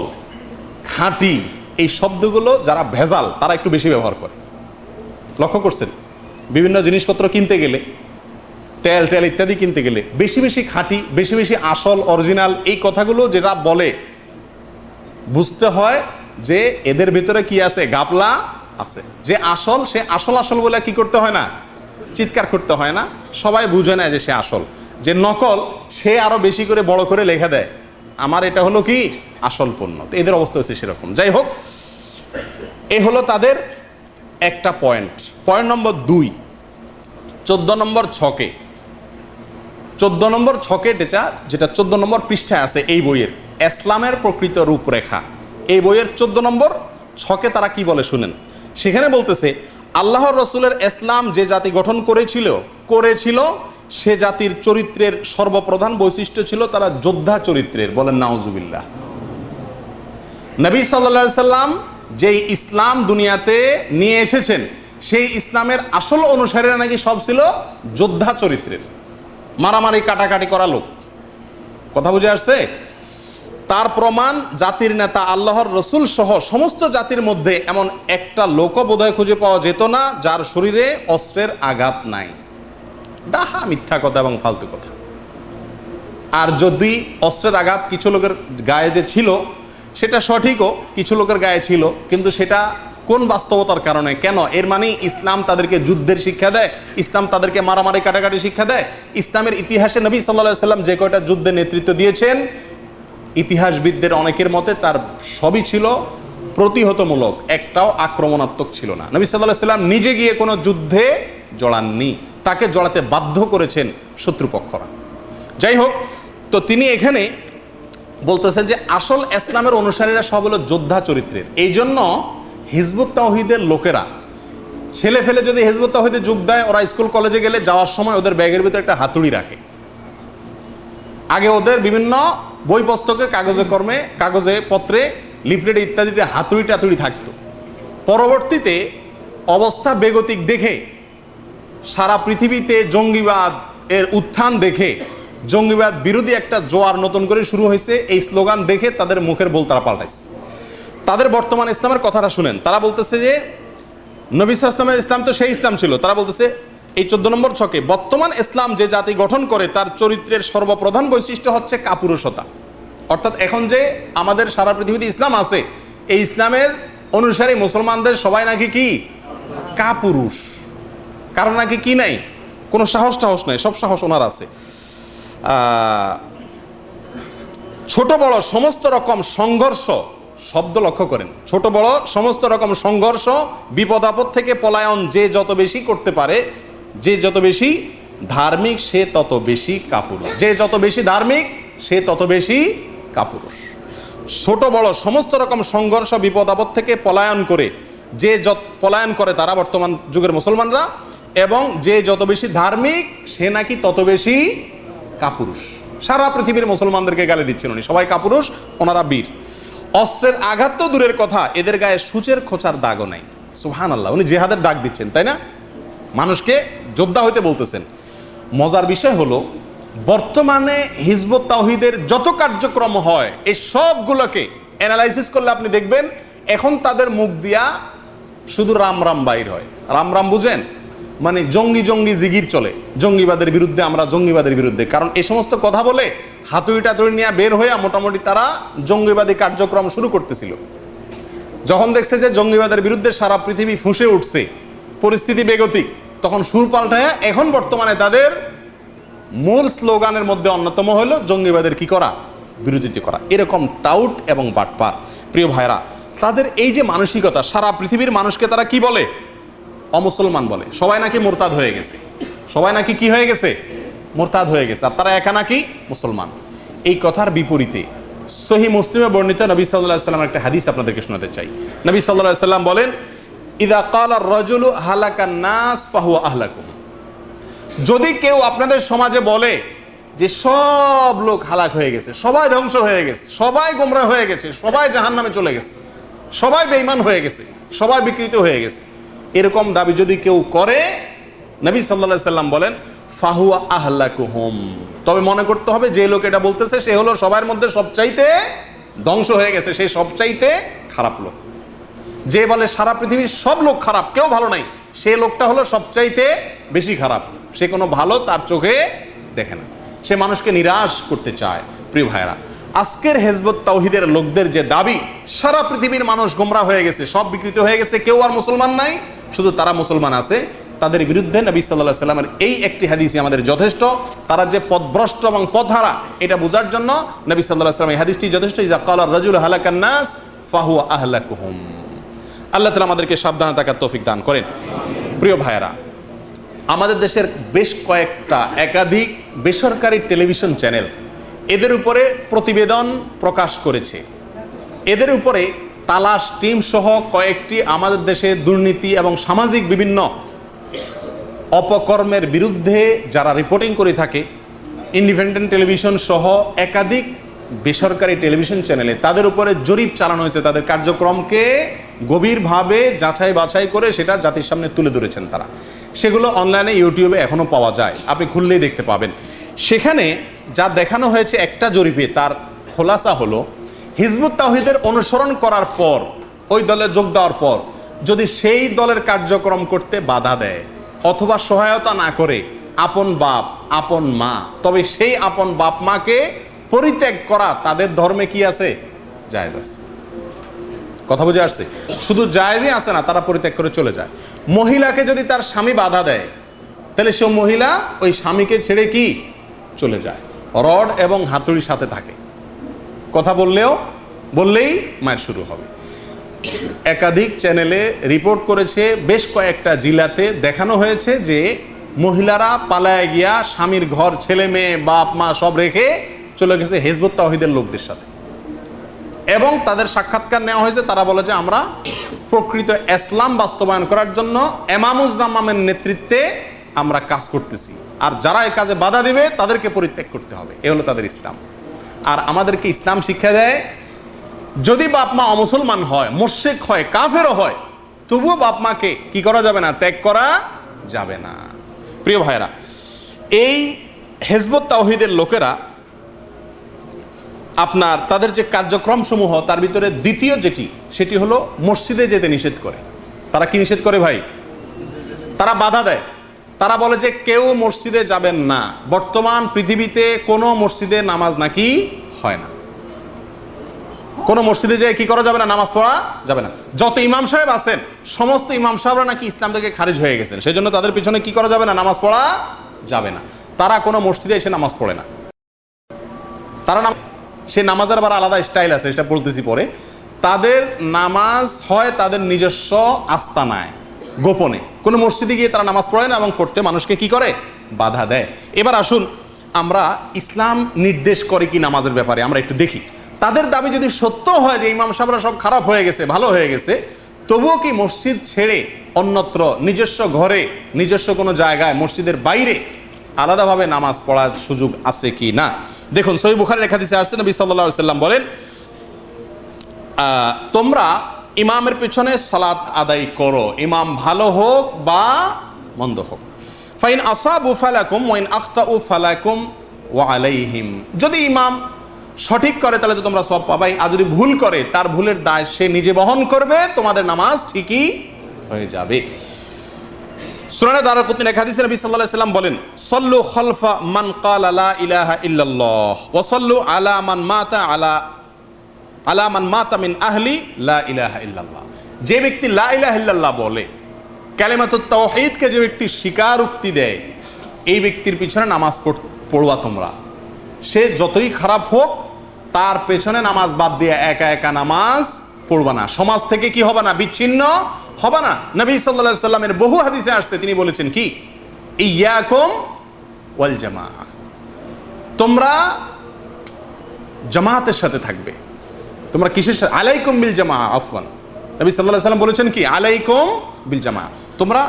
খাঁটি এই শব্দগুলো যারা ভেজাল তারা একটু বেশি ব্যবহার করে। লক্ষ্য করছেন, বিভিন্ন জিনিসপত্র কিনতে গেলে, তেল টেল ইত্যাদি কিনতে গেলে বেশি বেশি খাঁটি, বেশি বেশি আসল, অরিজিনাল এই কথাগুলো যেটা বলে, বুঝতে হয় যে এদের ভিতরে কি আছে, গাপলা আছে। যে আসল সে আসল আসল বলে কি করতে হয় না, চিৎকার করতে হয় না, সবাই বুঝে নেয় যে সে আসল। যে নকল সে আরো বেশি করে বড় করে লেখা দেয়, আমার এটা হলো কি আসল পণ্য। তো এদের অবস্থা হচ্ছে সেরকম। যাই হোক, এ হলো তাদের একটা পয়েন্ট। পয়েন্ট নম্বর 2, 14 নম্বর ছকে, 14 নম্বর ছকে যেটা 14 নম্বর পৃষ্ঠায় আছে এই বইয়ের, ইসলামের প্রকৃত রূপরেখা, এই বইয়ের 14 নম্বর ছকে তারা কি বলে শুনেন। সেখানে বলতেছে, আল্লাহর রসুলের ইসলাম যে জাতি গঠন করেছিল সে জাতির চরিত্রের সর্বপ্রধান বৈশিষ্ট্য ছিল তারা যোদ্ধা চরিত্রের। বলেন নাউজুবিল্লাহ। নবী সাল্লাল্লাহু আলাইহি সাল্লাম যেই ইসলাম দুনিয়াতে নিয়ে এসেছেন, সেই ইসলামের আসল অনুসারীরা নাকি সব ছিল যোদ্ধা চরিত্রের, মারামারি কাটাকাটি করা লোক। কথা বুঝে আসছে? তার প্রমাণ জাতির নেতা আল্লাহর রসুল সহ সমস্ত জাতির মধ্যে এমন একটা লোকও বোধহয় খুঁজে পাওয়া যেত না যার শরীরে অস্ত্রের আঘাত নাই। ডাহা মিথ্যা কথা এবং ফালতু কথা। আর যদি অস্ত্রের আঘাত কিছু লোকের গায়ে যে ছিল সেটা সঠিকও, কিছু লোকের গায়ে ছিল, কিন্তু সেটা কোন বাস্তবতার কারণে, কেন? এর মানে ইসলাম তাদেরকে যুদ্ধের শিক্ষা দেয়, ইসলাম তাদেরকে মারামারি কাটাকাটি শিক্ষা দেয়। ইসলামের ইতিহাসে নবী সাল্লাল্লাহু আলাইহি সাল্লাম যে কয়টা যুদ্ধে নেতৃত্ব দিয়েছেন, ইতিহাসবিদদের অনেকের মতে তার সবই ছিল প্রতিহতমূলক, একটাও আক্রমণাত্মক ছিল না। নবী সাল্লাল্লাহু আলাইহি সাল্লাম নিজে গিয়ে কোনো যুদ্ধে জড়াননি, তাকে জড়াতে বাধ্য করেছেন শত্রুপক্ষরা। যাই হোক, তো তিনি এখানে বলতেছেন যে আসল ইসলামের অনুসারীরা সব হলো যোদ্ধা চরিত্রের। এই জন্য হিজবুত তাওহীদের লোকেরা ছেলে ফেলে যদি হিজবুত তাওহীদে যোগ দেয়, ওরা স্কুল কলেজে গেলে যাওয়ার সময় ওদের ব্যাগের ভিতরে একটা হাতুড়ি রাখে। আগে ওদের বিভিন্ন বই পুস্তকে, কাগজে পত্রে, লিফলেটে ইত্যাদিতে হাতুড়ি টাতুড়ি থাকতো। পরবর্তীতে অবস্থা বেগতিক দেখে, সারা পৃথিবীতে জঙ্গিবাদ এর উত্থান দেখে, জঙ্গিবাদ বিরোধী একটা জোয়ার নতুন করে শুরু হয়েছে, এই স্লোগান দেখে তাদের মুখের বল তারা পাল্টাইছে। তাদের বর্তমান ইসলামের কথাটা শুনেন। তারা বলতেছে যে নবী সাল্লাল্লাহু আলাইহি ওয়াসাল্লামের ইসলাম তো সেই ইসলাম ছিল। তারা বলতেছে এই 14 নম্বর ছকে, বর্তমান ইসলাম যে জাতি গঠন করে তার চরিত্রের সর্বপ্রধান বৈশিষ্ট্য হচ্ছে কাপুরুষতা। অর্থাৎ এখন যে আমাদের সারা পৃথিবীতে ইসলাম আছে, এই ইসলামের অনুসারী মুসলমানদের সবাই নাকি কি কাপুরুষ। কারণ নাকি কি নাই, কোনো সাহস নাই, সব সাহস ওনার আছে। ছোট বড় সমস্ত রকম সংঘর্ষ, শব্দ লক্ষ্য করেন, ছোট বড় সমস্ত রকম সংঘর্ষ, বিপদ আপদ থেকে পলায়ন যে যত বেশি করতে পারে, যে যত বেশি ধার্মিক সে তত বেশি কাপুরুষ। যে যত বেশি ধার্মিক সে তত বেশি কাপুরুষ। ছোট বড় সমস্ত রকম সংঘর্ষ, বিপদ আপদ থেকে পলায়ন করে, যে যত পলায়ন করে তারা বর্তমান যুগের মুসলমানরা, এবং যে যত বেশি ধার্মিক সে নাকি তত বেশি কাপুরুষ। সারা পৃথিবীর মুসলমানদেরকে গালি দিচ্ছেন উনি, সবাই কাপুরুষ, ওনারা বীর। অস্ত্রের আঘাত তো দূরের কথা, এদের গায়ে সূচের খোঁচার দাগও নাই। সুবহানাল্লাহ, উনি জিহাদের ডাক দিচ্ছেন, তাই না? মানুষকে যোদ্ধা হইতে বলতেছেন। মজার বিষয় হলো, বর্তমানে হিজবুত তাওহীদের যত কার্যক্রম হয় এই সবগুলোকে অ্যানালাইসিস করলে আপনি দেখবেন এখন তাদের মুখ দিয়া শুধু রাম রাম বাইর হয়। রাম রাম বুঝেন? মানে জঙ্গি জিগির চলে, জঙ্গিবাদের বিরুদ্ধে, আমরা জঙ্গিবাদের বিরুদ্ধে। কারণ এই সমস্ত কথা বলে হাতুড়ি টাতুড়ি নিয়ে বের হয়ে মোটামুটি তারা জঙ্গিবাদী কার্যক্রম শুরু করতেছিল। যখন দেখছে যে জঙ্গিবাদের বিরুদ্ধে সারা পৃথিবী ফুঁসে উঠছে, পরিস্থিতি বেগতিক, তখন সুর পাল্টায় এখন বর্তমানে তাদের মূল স্লোগানের মধ্যে অন্যতম হলো জঙ্গিবাদের কি করা, বিরোধিতা করা। এরকম টাউট এবং বাটপার। প্রিয় ভাইরা, তাদের এই যে মানসিকতা, সারা পৃথিবীর মানুষকে তারা কি বলে? অমুসলমান বলে। সবাই নাকি মুরতাদ হয়ে গেছে, সবাই নাকি কি হয়ে গেছে? মুরতাদ হয়ে গেছে, আর তারা একা নাকি মুসলমান। এই কথার বিপরীতে সহিহ মুসলিমে বর্ণিত নবী সাল্লাল্লাহু আলাইহি ওয়াসাল্লামের একটা হাদিস আপনাদেরকে শোনাতে চাই। নবী সাল্লাল্লাহু আলাইহি ওয়াসাল্লাম বলেন, ইযা ক্বালা আর-রাজুলু হালাকান নাস ফাহুয়া আহলাকুহুম। যদি কেউ আপনাদের সমাজে বলে যে সব লোক হালাক হয়ে গেছে, সবাই ধ্বংস হয়ে গেছে, সবাই গোমরা হয়ে গেছে, সবাই জাহান্নামে চলে গেছে, সবাই বেঈমান হয়ে গেছে, সবাই বিকৃত হয়ে গেছে, এরকম দাবি যদি কেউ করে, নবী সাল্লাল্লাহু আলাইহি সাল্লাম বলেন ফাহুয়া আহলাকুহুম, তবে মনে করতে হবে যে লোক এটা বলতেছে সে হলো সবার মধ্যে সবচাইতে ধ্বংস হয়ে গেছে, সে সবচাইতে খারাপ লোক। যে বলে সারা পৃথিবীর সব লোক খারাপ, কেউ ভালো নাই, সে লোকটা হলো সবচাইতে বেশি খারাপ। সে কোনো ভালো তার চোখে দেখে না, সে মানুষকে নিরাশ করতে চায়। প্রিয় ভাইরা, আজকের হিজবুত তাওহীদের লোকদের যে দাবি সারা পৃথিবীর মানুষ গোমরা হয়ে গেছে, সব বিকৃত হয়ে গেছে, কেউ আর মুসলমান নাই, শুধু তারা মুসলমান আছে, তাদের বিরুদ্ধে নবী সাল্লাল্লাহু আলাইহি সাল্লামের এই একটি হাদিসই আমাদের যথেষ্ট। তারা যে পথভ্রষ্ট এবং পথহারা এটা বোঝার জন্য নবী সাল্লাল্লাহু আলাইহি সাল্লাম এই হাদিসটি যথেষ্ট। ইযা ক্বালা আর-রাজুলু হালাকান নাস ফাহুয়া আহলাকুহুম। আল্লাহ তাআলা আমাদেরকে সাবধানে থাকার তৌফিক দান করেন। প্রিয় ভাইয়েরা, আমাদের দেশের বেশ কয়েকটা একাধিক বেসরকারি টেলিভিশন চ্যানেল এদের উপরে প্রতিবেদন প্রকাশ করেছে। এদের উপরে তালাশ টিম সহ কয়েকটি আমাদের দেশে দুর্নীতি এবং সামাজিক বিভিন্ন অপকর্মের বিরুদ্ধে যারা রিপোর্টিং করে থাকে, ইন্ডিপেন্ডেন্ট টেলিভিশন সহ একাধিক বেসরকারি টেলিভিশন চ্যানেলে তাদের উপরে জরিপ চালানো হয়েছে। তাদের কার্যক্রমকে গভীরভাবে যাচাই বাছাই করে সেটা জাতির সামনে তুলে ধরেছেন তারা। সেগুলো অনলাইনে ইউটিউবে এখনও পাওয়া যায়, আপনি খুললেই দেখতে পাবেন। সেখানে যা দেখানো হয়েছে একটা জরিপে, তার খোলাসা হলো হিজবুত তাওহীদের অনুসরণ করার পর, ওই দলে যোগ দেওয়ার পর যদি সেই দলের কার্যক্রম করতে বাধা দেয় অথবা সহায়তা না করে আপন বাপ আপন মা, তবে সেই আপন বাপ মাকে পরিত্যাগ করা তাদের ধর্মে কি আছে? জায়েজ আছে। কথা বুঝে আসছে? শুধু জায়েজই আছে না, তারা পরিত্যাগ করে চলে যায়। মহিলাকে যদি তার স্বামী বাধা দেয় তাহলে সে মহিলা ওই স্বামীকে ছেড়ে কি চলে যায়, রড এবং হাতুড়ির সাথে থাকে, কথা বললেই মায়ের শুরু হবে। একাধিক চ্যানেলে রিপোর্ট করেছে, বেশ কয়েকটা জেলাতে দেখানো হয়েছে যে মহিলারা পালায় গিয়া স্বামীর ঘর, ছেলে মেয়ে, বাপ মা সব রেখে চলে গেছে হিজবুত তাওহীদের লোকদের সাথে, এবং তাদের সাক্ষাৎকার নেওয়া হয়েছে। তারা বলে যে আমরা প্রকৃত ইসলাম বাস্তবায়ন করার জন্য ইমামুজ্জামামের নেতৃত্বে আমরা কাজ করতেছি, আর যারা এই কাজে বাধা দিবে তাদেরকে পরিত্যাগ করতে হবে, এ হলো তাদের ইসলাম। আর আমাদেরকে ইসলাম শিক্ষা দেয় যদি বাপ মা অমুসলমান হয়, মুশরিক হয়, কাফেরও হয়, তবুও বাপ মাকে কি করা যাবে না? ত্যাগ করা যাবে না। প্রিয় ভাইরা, এই হিজবুত তাওহীদের লোকেরা আপনার তাদের যে কার্যক্রম সমূহ তার ভিতরে দ্বিতীয় যেটি, সেটি হলো মসজিদে যেতে নিষেধ করে। তারা কি নিষেধ করে ভাই? তারা বাধা দেয়। তারা বলে যে কেউ মসজিদে যাবেন না। বর্তমান পৃথিবীতে কোনো মসজিদে নামাজ নাকি হয় না, কোনো মসজিদে যেয়ে কি করা যাবে না? নামাজ পড়া যাবে না। যত ইমাম সাহেব আছেন সমস্ত ইমাম সাহেবরা নাকি ইসলাম থেকে খারিজ হয়ে গেছেন, সেই জন্য তাদের পিছনে কি করা যাবে না? নামাজ পড়া যাবে না। তারা কোনো মসজিদে এসে নামাজ পড়ে না। তারা সে নামাজের আবার আলাদা স্টাইল আছে, সেটা বলতেছি পরে। তাদের নামাজ হয় তাদের নিজস্ব আস্তানায়, গোপনে। কোনো মসজিদে গিয়ে তারা নামাজ পড়ে না এবং পড়তে মানুষকে কি করে? বাধা দেয়। এবার আসুন আমরা ইসলাম নির্দেশ করে কি নামাজের ব্যাপারে আমরা একটু দেখি। তাদের দাবি যদি সত্য হয় যে ইমাম সাহেবরা সব খারাপ হয়ে গেছে, ভালো হয়ে গেছে, তবুও কি মসজিদ ছেড়ে অন্যত্র নিজস্ব ঘরে, নিজস্ব কোনো জায়গায়, মসজিদের বাইরে আলাদাভাবে নামাজ পড়ার সুযোগ আছে কি না? দেখুন, সহিহ বুখারীর এক হাদিসে আসছে, নবী সাল্লাল্লাহু আলাইহি সাল্লাম বলেন, তোমরা ইমামের পিছনে সালাত আদায় করো, ইমাম ভালো হোক বা মন্দ হোক। ফাইন আসাবু ফালাকুম ওয়া ইন আখতাউ ফালাকুম ওয়া আলাইহিম। যদি ইমাম সঠিক করে তাহলে তো তোমরা সওয়াব পাবাই, আর যদি ভুল করে তার ভুলের দায় সে নিজে বহন করবে, তোমাদের নামাজ ঠিকই হয়ে যাবে। সুনানে দারকুতনির এক হাদিসে নবী সাল্লাল্লাহু আলাইহি সাল্লাম বলেন, সাল্লু খালফা মান ক্বালা লা ইলাহা ইল্লাল্লাহ ওয়া সাল্লু আলা মান মাতা মিন আহলি লা ইলাহা ইল্লাল্লাহ। যে ব্যক্তি লা ইলাহা ইল্লাল্লাহ বলে, কালিমাতুত তাওহীদকে যে ব্যক্তি স্বীকারোক্তি দেয়, এই ব্যক্তির পিছনে নামাজ পড়বা তোমরা। সে যতই খারাপ হোক তার পেছনে নামাজ বাদ দিয়ে একা একা নামাজ পড়বা না। সমাজ থেকে কি হবে না? বিচ্ছিন্ন হবে না। নবী সাল্লাল্লাহু আলাইহি সাল্লামের বহু হাদিসে আসছে, তিনি বলেছেন কি, ইয়াকুম ওয়াল জামাআ, তোমরা জামাতের সাথে থাকবে। তোমরা কিসের সাথে? আলাইকুম বিল জামাআ। আফওয়ান, নবী সাল্লাল্লাহু আলাইহি সাল্লাম বলেছেন কি, আলাইকুম বিল জামাআ, তোমরা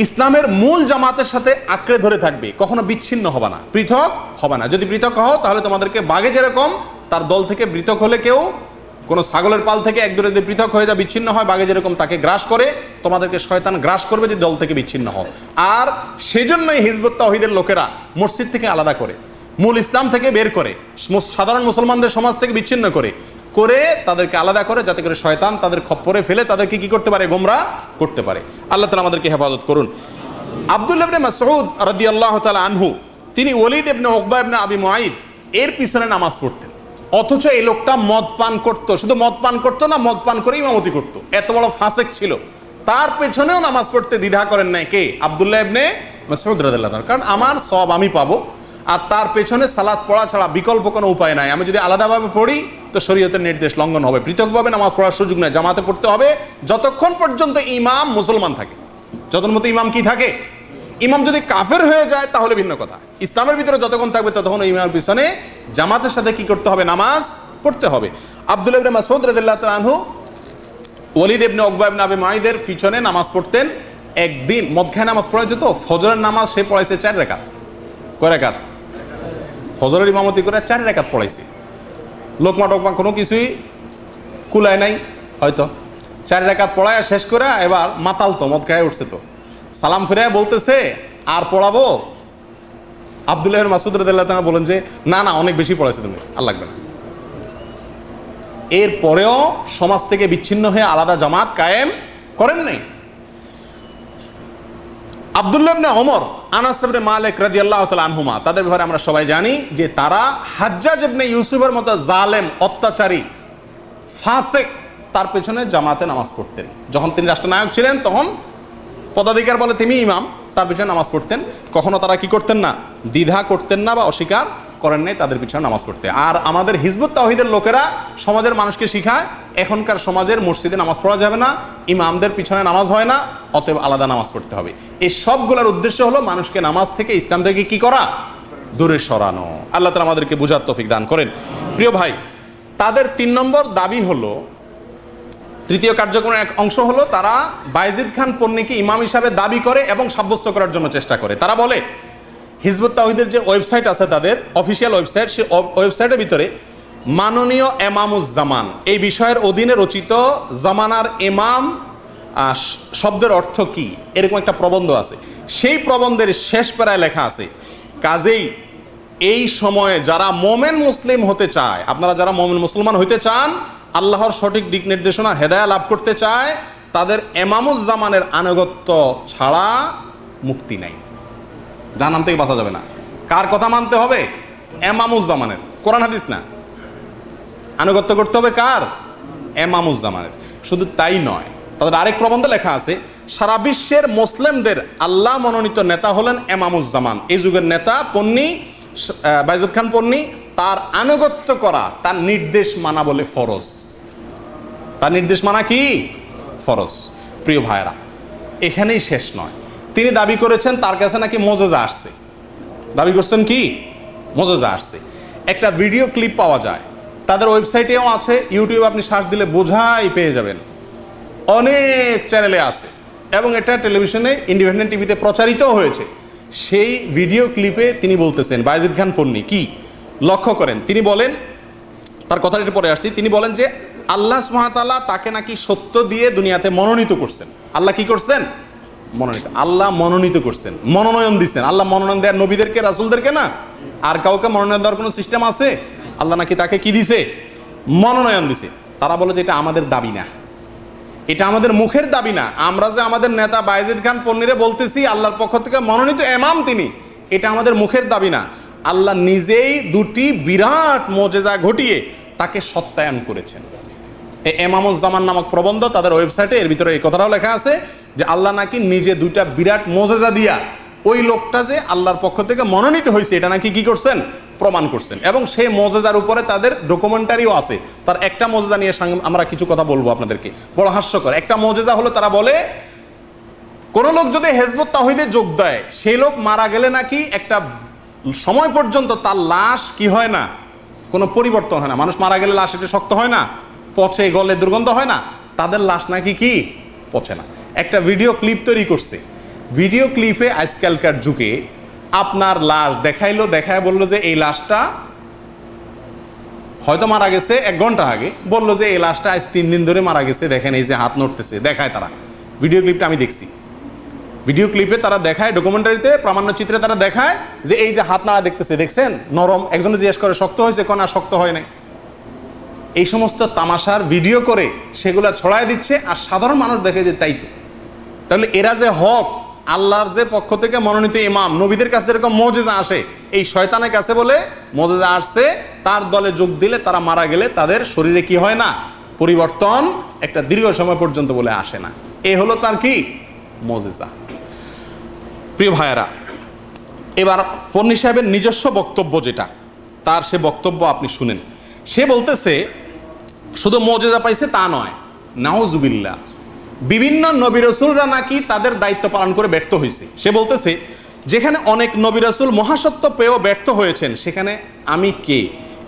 ইসলামের মূল জামাতের সাথে আঁকড়ে ধরে থাকবে, কখনো বিচ্ছিন্ন হবে না, পৃথক হবে না। যদি পৃথক হও তাহলে তোমাদেরকে বাঘে যেরকম তার দল থেকে পৃথক হলে কেউ কোনো ছাগলের পাল থেকে এক দূরে যদি পৃথক হয়ে যায়, বিচ্ছিন্ন হয়, বাঘে যেরকম তাকে গ্রাস করে, তোমাদেরকে শয়তান গ্রাস করবে যদি দল থেকে বিচ্ছিন্ন হও। আর সেজন্যই হিজবুত তাওহীদের লোকেরা মসজিদ থেকে আলাদা করে, মূল ইসলাম থেকে বের করে, সাধারণ মুসলমানদের সমাজ থেকে বিচ্ছিন্ন করে তাদেরকে আলাদা করে, যাতে করে শয়তান তাদের খপ্পরে ফেলে তাদেরকে কি করতে পারে, গোমরাহ করতে পারে। আল্লাহ তাআলা আমাদেরকে হেফাজত করুন। আব্দুল্লাহ ইবনে মাসউদ রাদিয়াল্লাহু তাআলা আনহু, তিনি ওলীদ ইবনে উকবা ইবনে আবি মুআইদ এর পিছনে নামাজ পড়তেন, অথচ এই লোকটা মদ পান করত। শুধু মদ পান করতো না, মদ পান করে ইমামতি করতো, এত বড় ফাসেক ছিল। তার পেছনেও নামাজ পড়তে দ্বিধা করেন নাই কে? আব্দুল্লাহ ইবনে মাসউদ রাদিয়াল্লাহু তাআলা। কারণ আমার সওয়াব আমি পাবো, আর তার পেছনে সালাত পড়া ছাড়া বিকল্প কোনো উপায় নাই। আমি যদি আলাদাভাবে পড়ি তো শরীয়তের নির্দেশ লঙ্ঘন হবে, পৃথকভাবে নামাজ পড়ার সুযোগ নেই, জামাতে পড়তে হবে যতক্ষণ পর্যন্ত ইমাম মুসলমান থাকে। যতক্ষণ মতো ইমাম কি থাকে, ইমাম যদি কাফের হয়ে যায় তাহলে ভিন্ন কথা। ইসলামের ভিতরে যতক্ষণ থাকবে ততক্ষণ ইমামের পিছনে জামাতের সাথে কি করতে হবে, নামাজ পড়তে হবে। আব্দুল্লাহ ইবনে মাসউদ রাদিয়াল্লাহু তাআলা আনহু ওলীদ ইবনে উকবা ইবনে আবি মুআইদের পিছনে নামাজ পড়তেন। একদিন মদ খেয়ে নামাজ পড়া যেত, ফজরের নামাজ সে পড়াইছে 4 রাকাত। কয় রাকাত? ফজরের ইমামতি করে 4 রাকাত পড়াইছে। লোকমা টোকমা কোনো কিছুই কুলায় নাই, হয়তো 4 রাকাত পড়ায় শেষ করে এবার মাতাল তো, মদ খায় উঠছে তো, সালাম ফিরে বলতেছে আর পড়াবো? আব্দুল্লাহ ইবনে মাসউদ রাদিয়াল্লাহু তাআলা বলেন যে না না, অনেক বেশি পড়াইছে তুমি, আর লাগবে না। এরপরেও সমাজ থেকে বিচ্ছিন্ন হয়ে আলাদা জামাত কায়েম করেন নাই। আব্দুল্লাহ ইবনে ওমর, আনাস ইবনে মালিক রাদিয়াল্লাহু তাআলা আনহুমা, তাদের ব্যাপারে আমরা সবাই জানি যে তারা হাজ্জাজ ইবনে ইউসুফের মতো জালেম, অত্যাচারী, ফাসেক, তার পেছনে জামাতে নামাজ পড়তেন। যখন তিনি রাষ্ট্রনায়ক ছিলেন তখন পদাধিকার বলে তিনি ইমাম, তার পিছনে নামাজ পড়তেন। কখনো তারা কি করতেন না, দ্বিধা করতেন না বা অস্বীকার করেন নাই তাদের পিছনে নামাজ পড়তে। আর আমাদের হিজবুত তাওহীদের লোকেরা সমাজের মানুষকে শিখায় এখনকার সমাজের মসজিদে নামাজ পড়া যাবে না, ইমামদের পিছনে নামাজ হয় না, অতএব আলাদা নামাজ পড়তে হবে। এই সবগুলোর উদ্দেশ্য হলো মানুষকে নামাজ থেকে, ইসলাম থেকে কি করা, দূরে সরানো। আল্লাহ তাআলা আমাদেরকে বুঝার তৌফিক দান করেন। প্রিয় ভাই, তাদের 3 নম্বর দাবি হলো, তৃতীয় কার্যক্রমের এক অংশ হলো তারা বায়েজিদ খান পন্নীকে ইমাম হিসাবে দাবি করে এবং সাব্যস্ত করার জন্য চেষ্টা করে। তারা বলে হিজবুত তাওহীদের যে ওয়েবসাইট আছে, তাদের অফিসিয়াল ওয়েবসাইট, সেই ওয়েবসাইটের ভিতরে মাননীয় এমামুজ্জামান এই বিষয়ের অধীনে রচিত জামানার ইমাম শব্দের অর্থ কি, এরকম একটা প্রবন্ধ আছে। সেই প্রবন্ধের শেষ প্যারায় লেখা আছে, কাজেই এই সময়ে যারা মোমেন মুসলিম হতে চায়, আপনারা যারা মোমেন মুসলমান হইতে চান, আল্লাহর সঠিক দিক নির্দেশনা হেদায়া লাভ করতে চায়, তাদের এমামুজ্জামানের আনুগত্য ছাড়া মুক্তি নাই, জাহান্নাম থেকে বাঁচা যাবে না। কার কথা মানতে হবে? এমামুজ্জামানের, কোরআন হাদিস না। আনুগত্য করতে হবে কার? এমামুজ্জামানের। শুধু তাই নয়, তাদের আরেক প্রবন্ধে লেখা আছে, সারা বিশ্বের মুসলিমদের আল্লাহ মনোনীত নেতা হলেন এমামুজ্জামান। এই যুগের নেতা পন্নী, বায়েজিদ খান পন্নী, তার আনুগত্য করা, তার নির্দেশ মানা বলে ফরজ। তার নির্দেশ মানা কি? ফরজ। প্রিয় ভাইরা, এখানেই শেষ নয়। তিনি দাবি করেছেন তার কাছে নাকি মুজিজা আসছে। দাবি করছেন কি? মুজিজা আসছে। একটা ভিডিও ক্লিপ পাওয়া যায়, তাদের ওয়েবসাইটেও আছে, ইউটিউবে আপনি সার্চ দিলে বোঝাই পেয়ে যাবেন, অনেক চ্যানেলে আছে এবং এটা টেলিভিশনে, ইন্ডিপেন্ডেন্ট টিভিতে প্রচারিতও হয়েছে। সেই ভিডিও ক্লিপে তিনি বলতেছেন, বায়েজিদ খান পন্নী কি লক্ষ্য করেন, তিনি বলেন, তার কথাটা পরে আসছি, তিনি বলেন যে আল্লাহ সুবহানাহু ওয়া তাআলা তাকে নাকি সত্য দিয়ে দুনিয়াতে মনোনীত করছেন। আল্লাহ কি করছেন? মনোনীত। আল্লাহ মনোনীত করছেন, মনোনয়ন দিচ্ছেন। আল্লাহ মনোনয়ন দেয় নবীদেরকে, রাসূলদেরকে না, আর কাউকে মনোনয়ন দেওয়ার কোনো সিস্টেম আছে? আল্লাহ নাকি তাকে কি দিছে? মনোনয়ন দিছে। তারা বলে যে এটা আমাদের দাবি না, এটা আমাদের মুখের দাবি না। আমরা যে আমাদের নেতা বায়েজিদ খান পন্নীরে বলতেছি আল্লাহর পক্ষ থেকে মনোনীত ইমাম তিনি, এটা আমাদের মুখের দাবি না। আল্লাহ নিজেই 2টি বিরাট মুজিজা ঘটিয়ে তাকে সত্যায়ন করেছেন। এই এমামুজ্জামান নামক প্রবন্ধ তাদের ওয়েবসাইটে, এর ভিতরে এই কথাটাও লেখা আছে যে আল্লাহ নাকি নিজে 2টা বিরাট মুজিজা দিয়া ওই লোকটা যে আল্লাহর পক্ষ থেকে মনোনীত হয়েছে এটা নাকি কি করছেন? প্রমাণ করছেন। এবং সেই মুজিজার উপরে তাদের ডকুমেন্টারিও আছে। তার একটা মুজিজা নিয়ে আমরা কিছু কথা বলবো আপনাদেরকে, বড় হাস্যকর একটা মুজিজা হলো, তারা বলে কোন লোক যদি হিজবুত তাওহীদে যোগ দেয়, সেই লোক মারা গেলে নাকি একটা সময় পর্যন্ত তার লাশ কি হয় না, কোনো পরিবর্তন হয় না। মানুষ মারা গেলে লাশ এটা শক্ত হয় না, পচে গলে দুর্গন্ধ হয় না, তাদের লাশ নাকি কি পচে না। একটা ভিডিও ক্লিপ তৈরি করছে, ভিডিও ক্লিপে আজকালকার যুগে আপনার লাশ দেখায় বললো যে এই লাশটা হয়তো মারা গেছে 1 ঘন্টা আগে, বললো যে এই লাশটা আজ 3 দিন ধরে মারা গেছে, দেখেন এই যে হাত নড়তেছে, দেখায় তারা। ভিডিও ক্লিপটা আমি দেখছি, ভিডিও ক্লিপে তারা দেখায়, ডকুমেন্টারিতে প্রামাণ্য চিত্রে তারা দেখায় যে এই যে হাত নাড়া দেখতেছে, দেখছেন নরম। একজনে জিজ্ঞেস করে শক্ত হয়েছে, কোন আর শক্ত হয় নাই। এই সমস্ত তামাশার ভিডিও করে সেগুলা ছড়ায় দিচ্ছে, আর সাধারণ মানুষ দেখে যে তাই তো। তাহলে এরা যে হক, আল্লাহর যে পক্ষ থেকে মনোনীত ইমাম, নবীদের কাছে যেরকম মুজিজা আসে, এই শয়তানের কাছে বলে মুজিজা আসছে, তার দলে যোগ দিলে তারা মারা গেলে তাদের শরীরে কি হয় না, পরিবর্তন একটা দীর্ঘ সময় পর্যন্ত বলে আসে না। এ হলো তার কি মুজিজা। প্রিয় ভাইয়েরা, এবার পন্নী সাহেবের নিজস্ব বক্তব্য যেটা, তার সে বক্তব্য আপনি শুনেন। সে বলতেছে শুধু মুজিজা পাইছে তা নয়, নাউজুবিল্লাহ, বিভিন্ন নবী রাসূলরা নাকি তাদের দায়িত্ব পালন করে ব্যর্থ হয়েছে। সে বলতেছে যেখানে অনেক নবী রাসূল মহাসত্য পেয়েও ব্যর্থ হয়েছেন, সেখানে আমি কে?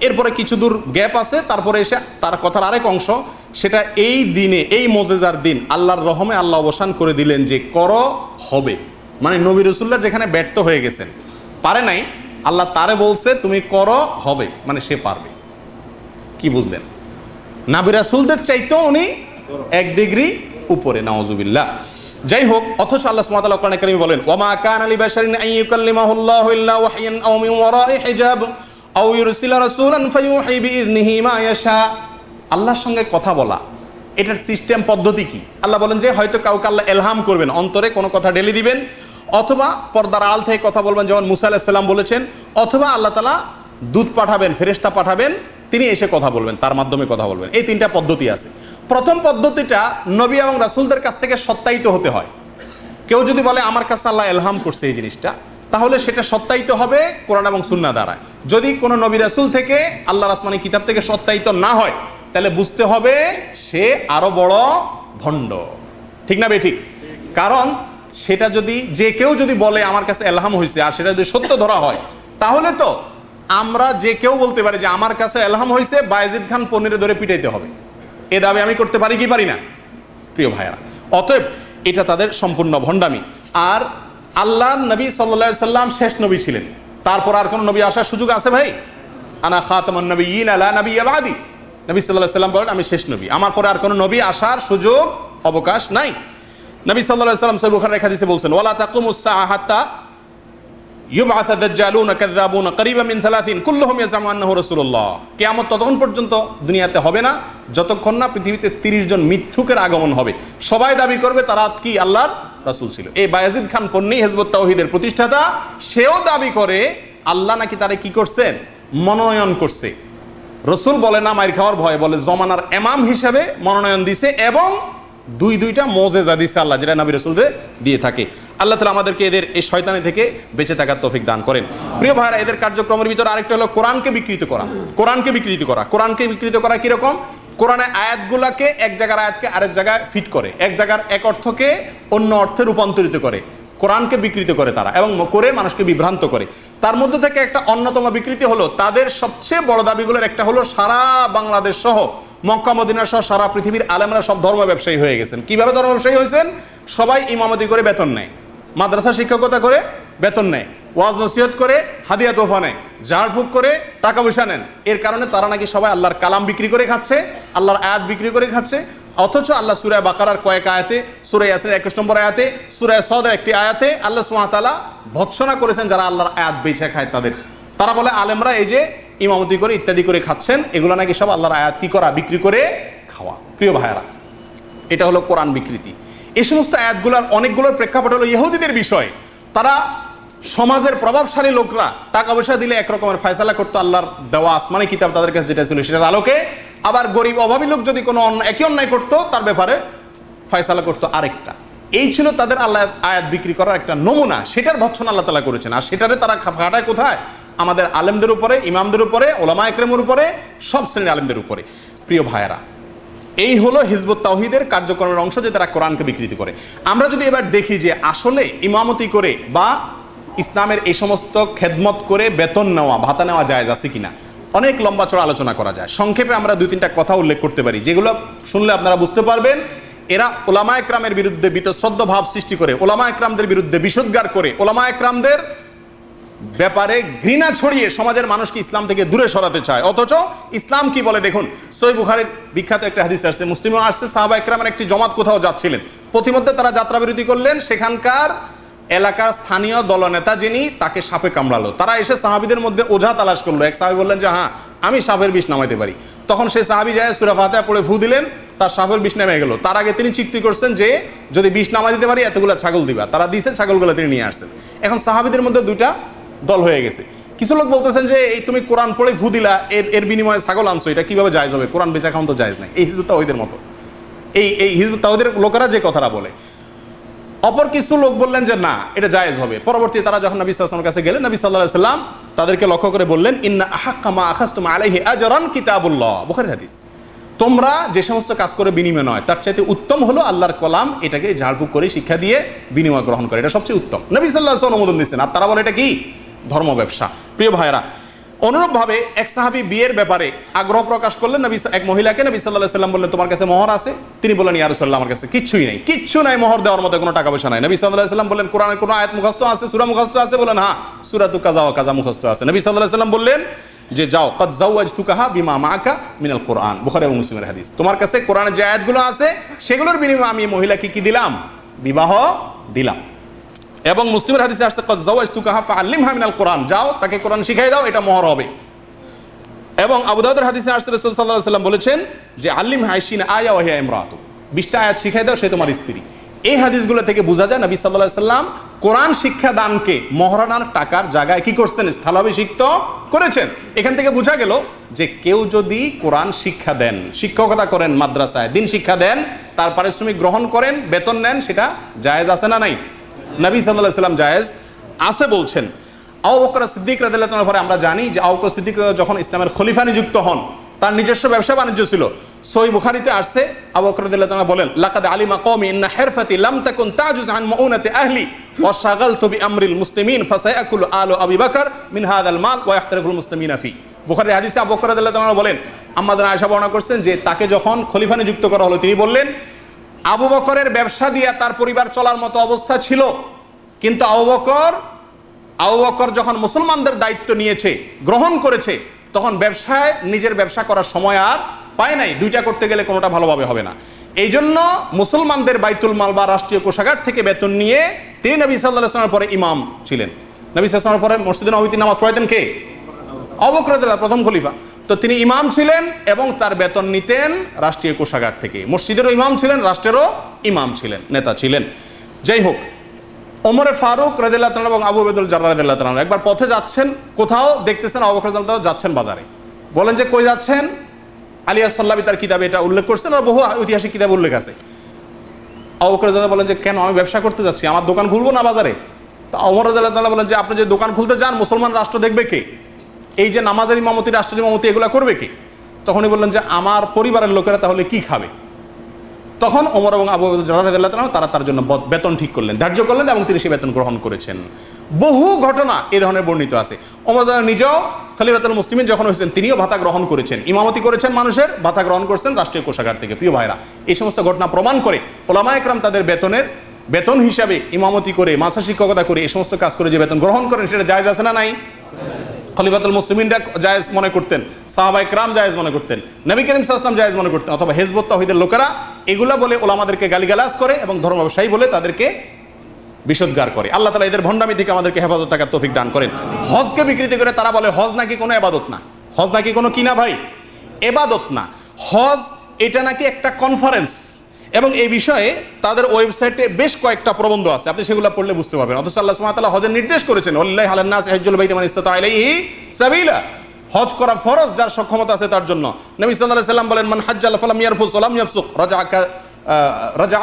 এরপরে কিছু দূর গ্যাপ আছে, তারপরে এসে তার কথার আরেক অংশ, সেটা এই দিনে, এই মুজিজার দিন আল্লাহর রহমে আল্লাহ অবসান করে দিলেন যে করো হবে। মানে নবী রাসূলরা যেখানে ব্যর্থ হয়ে গেছেন, পারে নাই, আল্লাহ তারে বলছে তুমি করো হবে, মানে সে পারবে। কি বুঝলেন? নবী রাসূলদের চাইতেও উনি 1 ডিগ্রি উপরে, নাউজুবিল্লাহ। যাই হোক, অথচ আল্লাহ সুবহানাহু ওয়া তাআলা কোরআনে কারীমে বলেন ওয়া মা কানা লিবাশারিন আন ইউকাল্লিমাহুল্লাহু ইল্লা ওয়াহয়ান আও মিন ওয়ারাই হিজাব আও ইউরসিলা রাসূলান ফায়ুহি বিইযনিহি মা ইয়াশা। আল্লাহর সঙ্গে কথা বলা, এটার সিস্টেম পদ্ধতি কি? আল্লাহ বলেন যে হয়তো কাউকে আল্লাহ ইলহাম করবেন, অন্তরে কোনো কথা ঢেলে দিবেন, অথবা পর্দার আড়াল থেকে কথা বলবেন, যেমন মুসা আলাইহিস সালাম বলেছেন, অথবা আল্লাহ তাআলা দূত পাঠাবেন, ফেরেশতা পাঠাবেন, তিনি এসে কথা বলবেন, তার মাধ্যমে কথা বলবেন। এই 3টা পদ্ধতি আছে। প্রথম পদ্ধতিটা নবী এবং রাসূলদের কাছ থেকে সত্যায়িত হতে হয়। কেউ যদি বলে আমার কাছে আল্লাহ ইলহাম করছে এই জিনিসটা, তাহলে সেটা সত্যায়িত হবে কোরআন এবং সুন্নাহ দ্বারা। যদি কোনো নবী রাসূল থেকে, আল্লাহর আসমানি কিতাব থেকে সত্যায়িত না হয়, তাহলে বুঝতে হবে সে আরো বড় ভণ্ড। ঠিক না বেঠিক? কারণ সেটা যদি যে কেউ যদি বলে আমার কাছে ইলহাম হয়েছে, আর সেটা যদি সত্য ধরা হয়, তাহলে তো আমরা যে কেউ বলতে পারি যে আমার কাছে ইলহাম হয়েছে, বায়েজিদ খান পন্নীরে ধরে পিটাইতে হবে। এ দাবি আমি করতে পারি কি পারি না? প্রিয় ভাইয়েরা, অতএব এটা তাদের সম্পূর্ণ ভণ্ডামি। আর আল্লাহর নবী সাল্লাল্লাহু আলাইহি সাল্লাম শেষ নবী ছিলেন, তারপর আর কোন নবী আসার সুযোগ আছে ভাই? আনা খাতামুন নবিয়্যিন লা নাবিয়্যা বাদি। নবী সাল্লাল্লাহু আলাইহি সাল্লাম বলেন আমি শেষ নবী, আমার পরে আর কোন নবী আসার সুযোগ অবকাশ নাই। নবী সাল্লাল্লাহু আলাইহি সাল্লাম সহিহ বুখারীর হাদিসে বলেন ওয়ালা তাকুমুস সাআ হাত্তা ইউবআথ দাজ্জালুনা কাযাবুনা করিবা মিন 30 কুল্লুহুম ইয়াজামু আন্নাহু রাসূলুল্লাহ। কিয়ামত ততক্ষণ পর্যন্ত দুনিয়াতে হবে না যতক্ষণ না পৃথিবীতে 30 জন মিথ্যুকের আগমন হবে, সবাই দাবি করবে তারা কি আল্লাহর রাসূল ছিল। এই বায়েজিদ খান পন্নী হিজবুত তাওহীদের প্রতিষ্ঠাতা, সেও দাবি করে আল্লাহ নাকি তারে কি করছেন, মনোনয়ন করছে। রাসূল বলে না মাইর খাওয়ার ভয়, বলে জমানার ইমাম হিসেবে মনোনয়ন দিছে, এবং 2টা মুজিজা দিছে আল্লাহ, যেটা নবী রাসূলদের দিয়ে থাকে। আল্লাহ তাআলা আমাদেরকে এদের এই শয়তানি থেকে বেঁচে থাকার তৌফিক দান করেন। প্রিয় ভাইরা, এদের কার্যক্রমের ভিতরে আরেকটা হলো কোরআনকে বিকৃত করা। কোরআনকে বিকৃত করা কিরকম? কোরআনে আয়াতগুলাকে, এক জায়গার আয়াতকে আরেক জায়গায় ফিট করে, এক জায়গার এক অর্থকে অন্য অর্থে রূপান্তরিত করে, কোরআনকে বিকৃত করে তারা, এবং করে মানুষকে বিভ্রান্ত করে। তার মধ্যে থেকে একটা অন্যতম বিকৃতি হলো, তাদের সবচেয়ে বড় দাবিগুলোর একটা হলো সারা বাংলাদেশ সহ, মক্কা মদিনা সহ সারা পৃথিবীর আলেমরা সব ধর্ম ব্যবসায়ী হয়ে গেছেন। কিভাবে ধর্ম ব্যবসায়ী হয়েছেন? সবাই ইমামতি করে বেতন নেয়, মাদ্রাসা শিক্ষকতা করে বেতন নেয়, ওয়াজ নসিহত করে হাদিয়া তোফা নেয়, ঝাড়ফুঁক করে টাকা পয়সা নেন। এর কারণে তারা নাকি সবাই আল্লাহর কালাম বিক্রি করে খাচ্ছে, আল্লাহর আয়াত বিক্রি করে খাচ্ছে। অথচ আল্লাহ সূরা বাকারার কয়েক আয়াতে, সূরা ইয়াসিনের 21 নম্বর আয়াতে, সূরা সাদের একটি আয়াতে আল্লাহ সুবহানাহু ওয়া তাআলা ভৎসনা করেছেন যারা আল্লাহর আয়াত বেচে খায় তাদের। তারা বলে আলেমরা এই যে ইমামতি করে ইত্যাদি করে খাচ্ছেন, এগুলো নাকি সব আল্লাহর আয়াত কি করা, বিক্রি করে খাওয়া। প্রিয় ভাইয়েরা, এটা হলো কোরআন বিকৃতি। এই সমস্ত আয়াতগুলোর অনেকগুলোর প্রেক্ষাপট হলো ইহুদিদের বিষয়। তারা সমাজের প্রভাবশালী লোকরা টাকা পয়সা দিলে একরকমের ফয়সালা করতো, আল্লাহর দেওয়া আসমানি কিতাব তাদের কাছে যেটা ছিল সেটার আলোকে। আবার গরিব অভাবী লোক যদি কোনো একই অন্যায় করতো, তার ব্যাপারে ফয়সালা করতো আরেকটা। এই ছিল তাদের আল্লাহ আয়াত বিক্রি করার একটা নমুনা। সেটার ভৎসনা আল্লাহ তাআলা করেছেন। আর সেটারে তারা খাটায় কোথায়? আমাদের আলেমদের উপরে, ইমামদের উপরে, ওলামা একরামের উপরে, সব শ্রেণীর আলেমদের উপরে। প্রিয় ভাইয়েরা, এই হলো হিজবুত তাওহীদের কার্যক্রমের অংশ, যে তারা কোরআনকে বিকৃতি করে। আমরা যদি এবার দেখি যে আসলে ইমামতি করে বা ইসলামের এই সমস্ত খেদমত করে বেতন নেওয়া, ভাতা নেওয়া জায়েজ আছে কিনা, অনেক লম্বা চড়া আলোচনা করা যায়। সংক্ষেপে আমরা 2-3টা কথা উল্লেখ করতে পারি, যেগুলো শুনলে আপনারা বুঝতে পারবেন এরা ওলামা একরামের বিরুদ্ধে বীতশ্রদ্ধ ভাব সৃষ্টি করে, ওলামা একরামদের বিরুদ্ধে বিষোদ্গার করে, ওলামা একরামদের ব্যাপারে ঘৃণা ছড়িয়ে সমাজের মানুষকে ইসলাম থেকে দূরে সরাতে চায়। অথচ ইসলাম কি বলে দেখুন, সহিহ বুখারীর বিখ্যাত একটা হাদিস আসছে, মুসলিমও আসছে, সাহাবা একরামের একটি জমাত কোথাও যাচ্ছিলেন, প্রতিমধ্যে তারা যাত্রা বিরতি করলেন, সেখানকার এলাকার স্থানীয় দলনেতা যিনি তাকে সাপে কামড়ালো। তারা এসে সাহাবীদের মধ্যে ওঝা তালাশ করলো। এক সাহাবী বললেন যে হ্যাঁ আমি সাপের বিষ নামাইতে পারি। তখন সেই সাহাবী যায় সূরা ফাতিহা পড়ে ফু দিলেন, তার সাপের বিষ নেমে গেল। তার আগে তিনি চুক্তি করছেন যে যদি বিষ নামাই দিতে পারি এতগুলা ছাগল দিবা। তারা দিয়েছে, ছাগলগুলো তিনি নিয়ে আসছেন। এখন সাহাবীদের মধ্যে দুইটা দল হয়ে গেছে। কিছু লোক বলতেছেন যে এই তুমি কোরআন পড়ে ফু দিলা, এর বিনিময়ে ছাগল আনছো, এটা কিভাবে জায়েজ হবে? কোরআন বেচা খাওয়ান তো জায়েজ নাই। এই হিজবুত তাওহীদের মতো এই হিজবুত তাওহীদের লোকেরা যে কথাটা বলে। অপর কিছু লোক বললেন যে না, এটা জায়েজ হবে। পরবর্তী তারা যখন নবী সাল্লাল্লাহু আলাইহি ওয়াসাল্লামের কাছে গেলেন, নবী সাল্লাল্লাহু আলাইহি ওয়াসাল্লাম তাদেরকে লক্ষ্য করে বললেন, ইন্না আহাক্কা মা আখাযতুম আলাইহি আজরান কিতাবুল্লাহ, বুখারীর হাদিস। তোমরা যে সমস্ত কাজ করে বিনিময় নয়, তার চাইতে উত্তম হলো আল্লাহর কলাম, এটাকে ঝাড়ফুঁক করে শিক্ষা দিয়ে বিনিময় গ্রহণ করে, এটা সবচেয়ে উত্তম। নবী সাল্লাল্লাহু আলাইহি ওয়াসাল্লাম অনুমোদন দিয়েছেন। আর তারা বলে এটা কি? ধর্ম ব্যবসা। প্রিয় ভাইরা, অনুরূপভাবে এক সাহাবী বিয়ের ব্যাপারে আগ্রহ প্রকাশ করলেন। নবী এক মহিলাকে নবী সাল্লাল্লাহু আলাইহি ওয়াসাল্লাম বললেন, তোমার কাছে মোহর আছে? তিনি বললেন, ইয়া রাসূলুল্লাহ, আমার কাছে কিচ্ছুই নাই, কিচ্ছু নাই, মোহর দেওয়ার মতো কোনো টাকা পয়সা নাই। নবী সাল্লাল্লাহু আলাইহি ওয়াসাল্লাম বললেন, কোরআনের কোনো আয়াত মুখস্থ আছে, সূরা মুখস্থ আছে? বলেন হ্যাঁ, সূরাতু কাযা ওয়া কাযা মুখস্থ আছে। নবী সাল্লাল্লাহু আলাইহি ওয়াসাল্লাম বললেন যে যাও, কাদ যাওয়াজতুকাহা বিমা মাআকা মিনাল কোরআন, বুখারী এবং মুসলিমের হাদিস। তোমার কাছে কোরআনের যে আয়াতগুলো আছে সেগুলোর বিনিময়ে আমি মহিলাকে কি দিলাম? বিবাহ দিলাম। এবং মুসলিমের হাদিসে আসছে, কাদ যাওয়াজতুকাহা ফাআল্লিমহা মিনাল কোরআন, যাও তাকে কোরআন শিখাই দাও, এটা মোহর হবে। এবং আবু দাউদের হাদিসে আসছে, রাসূল সাল্লাল্লাহু আলাইহি ওয়াসাল্লাম বলেছেন যে আল্লিমহা আইশিনা আয়া ওয়া হিয়া ইমরাতু, 20টা আয়াত শিখাই দাও, সে তোমার স্ত্রী। এই হাদিসগুলো থেকে বোঝা যায় নবী সাল্লাল্লাহু আলাইহি ওয়াসাল্লাম কোরআন শিক্ষা দানকে মহারানার টাকার জায়গায় কি করছেন? স্থলাভিষিক্ত করেছেন। এখান থেকে বোঝা গেল যে কেউ যদি কোরআন শিক্ষা দেন, শিক্ষকতা করেন মাদ্রাসায়, দিন শিক্ষা দেন, তার পারিশ্রমিক গ্রহণ করেন, বেতন নেন, সেটা জায়েজ আছে না নাই? নবী সাল্লাল্লাহু আলাইহি ওয়াসাল্লাম জায়েজ আছে বলছেন। আবু বকর সিদ্দিক রাদিয়াল্লাহু তাআলার পরে আমরা জানি যে আবু বকর সিদ্দিক যখন ইসলামের খলিফা নিযুক্ত হন, তার নিজস্ব ব্যবসা বাণিজ্য ছিল। সহিহ বুখারীতে আসছে, আবু বকর রাদিয়াল্লাহু তাআলা বলেন, লাকাদ আলিমা কওমি ইন্না হিরফাতি লাম তাকুন তাজুজ আন মুউনাতি আহলি ওয়া শাগালতু বিআমরিল মুসলিমিন ফাসায়াকুলু আলু আবি বকর মিন হাযাল মাল ওয়া ইয়াহতারিফুল মুসলিমিনা ফি। বুখারীর হাদিসে আবু বকর রাদিয়াল্লাহু তাআলা বলেন, আমাদের আয়েশা বর্ণনা করছেন যে তাকে যখন খলিফা নিযুক্ত করা হলো, তিনি বললেন আবু বকরের ব্যবসা দিয়ে তার পরিবার চলার মতো অবস্থা ছিল, কিন্তু আবু বকর যখন মুসলমানদের দায়িত্ব নিয়েছে, গ্রহণ করেছে, তখন ব্যবসায় নিজের ব্যবসা করার সময় আর পায় নাই। দুইটা করতে গেলে কোনোটা ভালোভাবে হবে না। এই জন্য মুসলমানদের বাইতুল মাল বা রাষ্ট্রীয় কোষাগার থেকে বেতন নিয়ে তিনি নবী সাল্লাল্লাহু আলাইহি ওয়াসাল্লামের পরে ইমাম ছিলেন। নবী সাল্লাল্লাহু আলাইহি ওয়াসাল্লামের পরে মসজিদে নববীতে নামাজ পড়াতেন কে? আবু বকর রাদিয়াল্লাহু প্রথম খলিফা। তো তিনি ইমাম ছিলেন এবং তার বেতন নিতেন রাষ্ট্রীয় কোষাগার থেকে। মসজিদেরও ইমাম ছিলেন, রাষ্ট্রেরও ইমাম ছিলেন, নেতা ছিলেন। যাই হোক, ওমর ফারুক রাদিয়াল্লাহু তাআলা এবং আবু উবাইদুল জাররাহ রাদিয়াল্লাহু তাআলা একবার পথে যাচ্ছেন, কোথাও দেখতেছেন আবু বকর রাদিয়াল্লাহু তাআলা যাচ্ছেন বাজারে। বলেন যে কই যাচ্ছেন? আলিয়া সাল্লাবি তার কিতাবে এটা উল্লেখ করছেন, আর বহু ঐতিহাসিক কিতাব উল্লেখ আছে। আবু বকর রাদিয়াল্লাহু তাআলা বলেন যে কেন? আমি ব্যবসা করতে যাচ্ছি, আমার দোকান খুলবো না বাজারে? তো ওমর রাদিয়াল্লাহু তাআলা বলেন যে আপনি যে দোকান খুলতে যান, মুসলমান রাষ্ট্র দেখবে কে? এই যে নামাজের ইমামতি, রাষ্ট্রের ইমামতি, এগুলা করবে কে? তখনই বললেন যে আমার পরিবারের লোকেরা তাহলে কি খাবে? তখন ওমর এবং আবু উবাইদুল জাররাহ রাদিয়াল্লাহু তাআলা তারা তার জন্য বেতন ঠিক করলেন, ধার্য করলেন, এবং তিনি সেই বেতন গ্রহণ করেছেন। বহু ঘটনা এই ধরনের বর্ণিত আছে। ওমর নিজেও খলিফাতুল মুসলিমিন যখন হয়েছেন, তিনিও ভাতা গ্রহণ করেছেন, ইমামতি করেছেন, মানুষের ভাতা গ্রহণ করেছেন রাষ্ট্রীয় কোষাগার থেকে। প্রিয় ভাইরা, এই সমস্ত ঘটনা প্রমাণ করে ওলামা একরাম তাদের বেতন হিসাবে ইমামতি করে, মাসা শিক্ষকতা করে, এই সমস্ত কাজ করে যে বেতন গ্রহণ করেন, সেটা জায়েজ আছে না নাই? খলিফাতুল মুসলিমিনরা জায়েজ মনে করতেন, সাহাবায়ে কেরাম জায়েজ মনে করতেন, নবী করিম সাল্লাল্লাহু আলাইহি ওয়াসাল্লাম জায়েজ মনে করতেন, অথবা হিজবুত তাওহীদের লোকেরা এগুলা বলে ওলামাদেরকে গালিগালাজ করে এবং ধর্ম ব্যবসায়ী বলে তাদেরকে বিশুদ্ধগার করে। আল্লাহ তাআলা এদের ভণ্ডামি থেকে আমাদেরকে হেফাজত থাকার তৌফিক দান করেন। হজকে বিকৃতি করে তারা বলে হজ নাকি কোনো ইবাদত না, হজ নাকি কোনো কি না ভাই, ইবাদত না। হজ এটা নাকি একটা কনফারেন্স, এবং এই বিষয়ে তাদের ওয়েবসাইটে বেশ কয়েকটা প্রবন্ধ আছে, আপনি সেগুলো পড়লে বুঝতে পারবেন। অথচ আল্লাহ সুবহানাহু ওয়া তাআলা হজের নির্দেশ করেছেন, ওয়ালিল্লাহি আলান নাসি হিজ্জুল বাইতি মান ইসতাতা ইলাইহি সাবিলা, হজ করা ফরজ যার সক্ষমতা আছে তার জন্য। নবী সাল্লাল্লাহু আলাইহি ওয়াসাল্লাম বলেন, মান হাজ্জাল ফালাম ইয়ারফুস ওয়া লাম ইয়াফসুক রাজা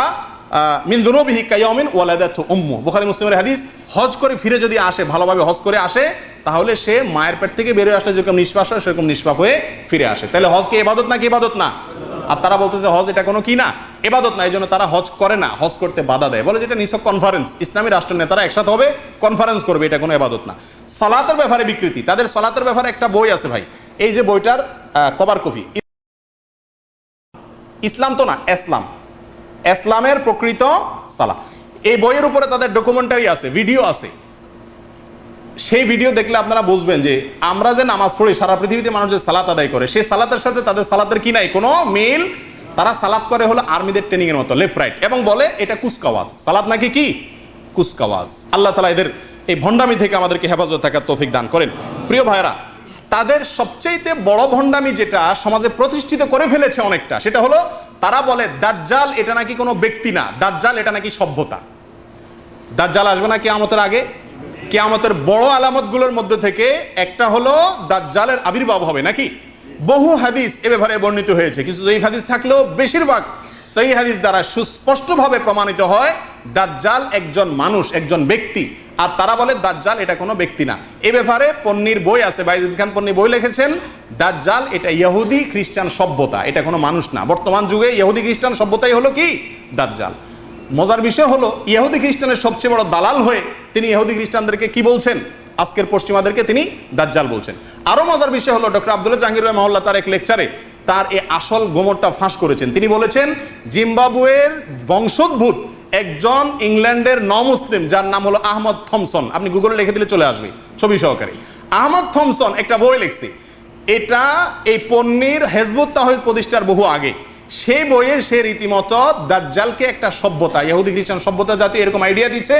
মিন যুনুবিহি কায়াউমিন ওয়ালাদাতু উম্মু, বুখারী মুসলিমের হাদিস। হজ করে ফিরে যদি আসে, ভালোভাবে হজ করে আসে, তাহলে সে মায়ের পেট থেকে বেরিয়ে আসলে যেরকম নিষ্পাপ হয় সেরকম নিষ্পাপ হয়ে ফিরে আসে। তাহলে হজ কি ইবাদত নাকি ইবাদত না? আর তারা বলতেছে হজ এটা কোনো কি না, ইবাদত না, এই জন্য তারা হজ করে না, হজ করতে বাধা দেয়, বলে যেটা নিছক কনফারেন্স, ইসলামী রাষ্ট্র নেতারা একসাথে হবে, কনফারেন্স করবে, এটা কোনো ইবাদত না। সালাতের ব্যাপারে বিকৃতি, তাদের সালাতের ব্যাপারে একটা বই আছে ভাই, এই যে বইটার কভার কপি, ইসলাম তো না, ইসলাম, ইসলামের প্রকৃত সালাত। এই বইয়ের উপরে তাদের ডকুমেন্টারি আছে, ভিডিও আছে। সেই ভিডিও দেখলে আপনারা বুঝবেন যে আমরা যে নামাজ পড়ি, সারা পৃথিবীতে মানুষ যে সালাত আদায় করে, সেই সালাতের সাথে তাদের সালাতের কি নাই, কোনো মিল। তারা সালাত করে হলো আর্মিদের ট্রেনিং এর মতো, লেফট রাইট, এবং বলে এটা কুচকাওয়াজ। সালাত নাকি কি কুচকাওয়াজ। আল্লাহ তাআলা এদের এই ভণ্ডামি থেকে আমাদেরকে হেফাজত থাকার তৌফিক দান করেন। প্রিয় ভাইরা, তাদের সবচেয়ে বড় ভণ্ডামি যেটা সমাজে প্রতিষ্ঠিত করে ফেলেছে অনেকটা, সেটা হলো তারা বলে দাজ্জাল এটা নাকি কোনো ব্যক্তি না, দাজ্জাল এটা নাকি সভ্যতা। দাজ্জাল আসবে না কিয়ামতের আগে। কিয়ামতের বড় আলামতগুলোর মধ্যে থেকে একটা হলো দাজ্জালের আবির্ভাব হবে নাকি। বহু হাদিস এ ব্যাপারে বর্ণিত হয়েছে, কিছু জয়ীফ হাদিস থাকলেও বেশিরভাগ সহিহ হাদিস দ্বারা সুস্পষ্টভাবে প্রমাণিত হয় দাজ্জাল একজন মানুষ, একজন ব্যক্তি। আর তারা বলে দাজ্জাল এটা কোনো ব্যক্তি না। এ ব্যাপারে পন্নীর বই আছে, বাইজুল খান পন্নী বই লিখেছেন, দাজ্জাল এটা ইহুদি খ্রিস্টান সভ্যতা, এটা কোনো মানুষ না। বর্তমান যুগে ইহুদি খ্রিস্টান সভ্যতাই হলো কি দাজ্জাল। মজার বিষয় হলো ইহুদি খ্রিস্টানের সবচেয়ে বড় দালাল হয়ে তিনি ইহুদি খ্রিস্টানদেরকে কি বলছেন, আজকের পশ্চিমাদেরকে তিনি দাজ্জাল বলছেন। আরো মজার বিষয় হলো ডক্টর আব্দুল্লাহ জাহাঙ্গীর রাহিমাহুল্লাহ তার এক লেকচারে তার এই আসল গোমরটা ফাঁস করেছেন। তিনি বলেছেন জিম্বাবুয়ের বংশোদ্ভূত একজন ইংল্যান্ডের মুসলিম যার নাম হলো আহমদ থমসন, আপনি গুগলে লিখে দিলে চলে আসবে ছবি সহকারে। আহমদ থমসন একটা বই লিখছে, এটা এই পন্নীর হিজবুত তাওহীদ প্রতিষ্ঠার বহু আগে। সেই বইয়ে সে রীতিমতো দাজ্জালকে একটা সভ্যতা, ইহুদি খ্রিস্টান সভ্যতা জাতি এরকম আইডিয়া দিছে,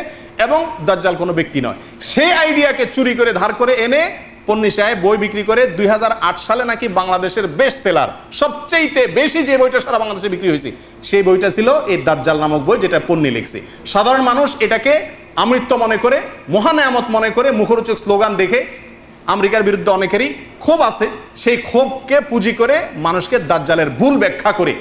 এবং দাজ্জাল কোনো ব্যক্তি নয়। সেই আইডিয়াকে চুরি করে ধার করে এনে পন্নী সাহেব বই বিক্রি করে 2008 সালে নাকি বাংলাদেশের বেস্ট সেলার, সবচেয়ে বেশি যে বইটা সারা বাংলাদেশে বিক্রি হয়েছে সেই বইটা ছিল এই দাজ্জাল নামক বই, যেটা পন্নী লিখছে। সাধারণ মানুষ এটাকে আমৃত্য মনে করে, মহানেয়ামত মনে করে, মুখরোচক স্লোগান দেখে, আমেরিকার বিরুদ্ধে অনেকেরই ক্ষোভ আছে, সেই ক্ষোভকে পুঁজি করে মানুষকে দাজ্জালের ভুল ব্যাখ্যা করে,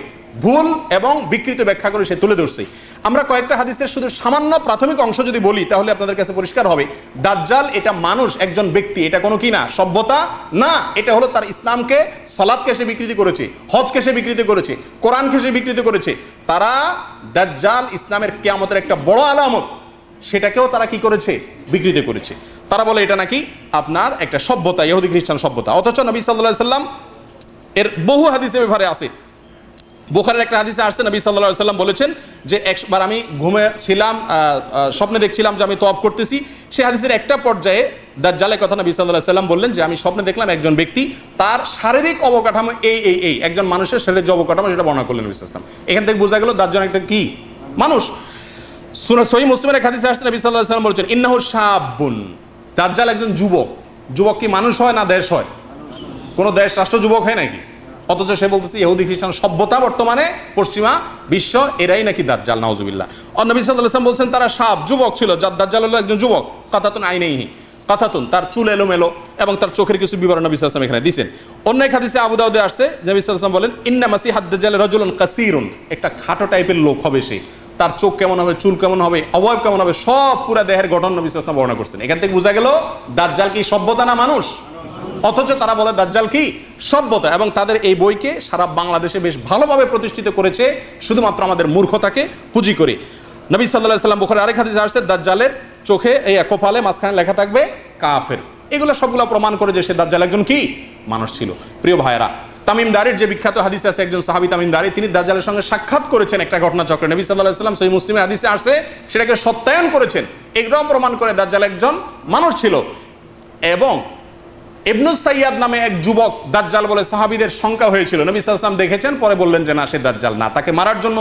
ভুল এবং বিকৃত ব্যাখ্যা করে সে তুলে ধরছে। আমরা কয়েকটা হাদিসের শুধু সামান্য প্রাথমিক অংশ যদি বলি তাহলে আপনাদের কাছে পরিষ্কার হবে, দাজ্জাল এটা মানুষ, একজন ব্যক্তি, এটা কোনো কি না সভ্যতা না। এটা হলো তার ইসলামকে, সালাতকে সে বিকৃতি করেছে, হজকে সে বিকৃতি করেছে, কোরআনকে সে বিকৃতি করেছে। তারা দাজ্জাল ইসলামের কিয়ামতের একটা বড় আলামত, সেটাকেও তারা কি করেছে, বিকৃতি করেছে। তারা বলে এটা নাকি আপনার একটা সভ্যতা, ইহুদি খ্রিস্টান সভ্যতা। অথচ নবী সাল্লাল্লাহু আলাইহি সাল্লাম এর বহু হাদিসের ব্যাপারে আছে। বুখারীর একটা হাদিসে আসছে, নবী সাল্লাল্লাহু আলাইহি সাল্লাম বলেছেন যে একবার আমি ঘুমে ছিলাম, স্বপ্নে দেখছিলাম যে আমি তওয়াফ করতেছি। সেই হাদিসের একটা পর্যায়ে দাজ্জালের কথা নবী সাল্লাল্লাহু আলাইহি সাল্লাম বললেন যে আমি স্বপ্নে দেখলাম একজন ব্যক্তি, তার শারীরিক অবকাঠামো এই একজন মানুষের শারীরিক যে অবকাঠামো সেটা বর্ণনা করলেন নবী সাল্লাল্লাহু আলাইহি সাল্লাম। এখান থেকে বোঝা গেল দাজ্জাল একটা কি মানুষ। সহিহ মুসলিমের এক হাদিসে আসছে, নবী সাল্লাল্লাহু আলাইহি সাল্লাম বলেছেন ইন্নাহু শাবুন, দাজ্জাল একজন যুবক। যুবক কি মানুষ হয় না দেশ হয়? কোনো দেশ রাষ্ট্র যুবক হয় নাকি? অথচ সে বলতেছে ইহুদি খ্রিস্টান সভ্যতা বর্তমানে পশ্চিমা বিশ্ব এরাই নাকি দাজ্জাল, নাউজুবিল্লাহ। আর নবী সাল্লাল্লাহু আলাইহি ওয়াসাল্লাম বলছেন তারা শাব, যুবক ছিল, দাজ্জাল হলো একজন যুবক। কাতাতুন আইনাইহি, কাতাতুন তার চুল এলোমেলো এবং তার চোখের কিছু বিবরণ নবী সাল্লাল্লাহু আলাইহি ওয়াসাল্লাম এখানে দিয়েছেন। অন্য এক হাদিসে আবু দাউদে আসছে, নবী সাল্লাল্লাহু আলাইহি ওয়াসাল্লাম বলেন ইন্না মাসিহাদ দাজ্জাল রাজুলুন কাসীরুন, একটা খাটো টাইপের লোক হবে সে, তার চোখ কেমন হবে, চুল কেমন হবে, অবয়ব কেমন হবে, সব পুরা দেহের গঠন নবী সাল্লাল্লাহু আলাইহি ওয়াসাল্লাম বর্ণনা করছেন। এখান থেকে বোঝা গেল দাজ্জাল কি সভ্যতা না মানুষ? অথচ তারা বলে দাজ্জাল কি সভ্যতা, এবং তাদের এই বইকে সারা বাংলাদেশে বেশ ভালোভাবে প্রতিষ্ঠিত করেছে শুধুমাত্র আমাদের মূর্খতাকে পুঁজি করে। নবী সাল্লাল্লাহু আলাইহি ওয়াসাল্লাম বুখারীর আরেক হাদিসে আসছে দাজ্জালের চোখে এই কপালে মাঝখানে লেখা থাকবে কাফের। এগুলো সবগুলো প্রমাণ করে যে সে দাজ্জাল একজন কি মানুষ ছিল। প্রিয় ভাইরা, তামিম দারির যে বিখ্যাত হাদিস আছে, একজন সাহাবী তামিম দারি, তিনি দাজ্জালের সঙ্গে সাক্ষাৎ করেছেন একটা ঘটনাচক্রে। নবী সাল্লাল্লাহু আলাইহি ওয়াসাল্লাম সহিহ মুসলিমের হাদিসে আসছে, সেটাকে সত্যায়ন করেছেন, এগুলো প্রমাণ করে দাজ্জাল একজন মানুষ ছিল। এবং ইবনুস সাইয়াদ নামে এক যুবক দাজ্জাল বলে সাহাবীদের শঙ্কা হয়েছিল, নবী সাল্লাল্লাহু আলাইহি ওয়াসাল্লাম দেখেছেন, পরে বললেন যে না, সে দাজ্জাল না, তাকে মারার জন্য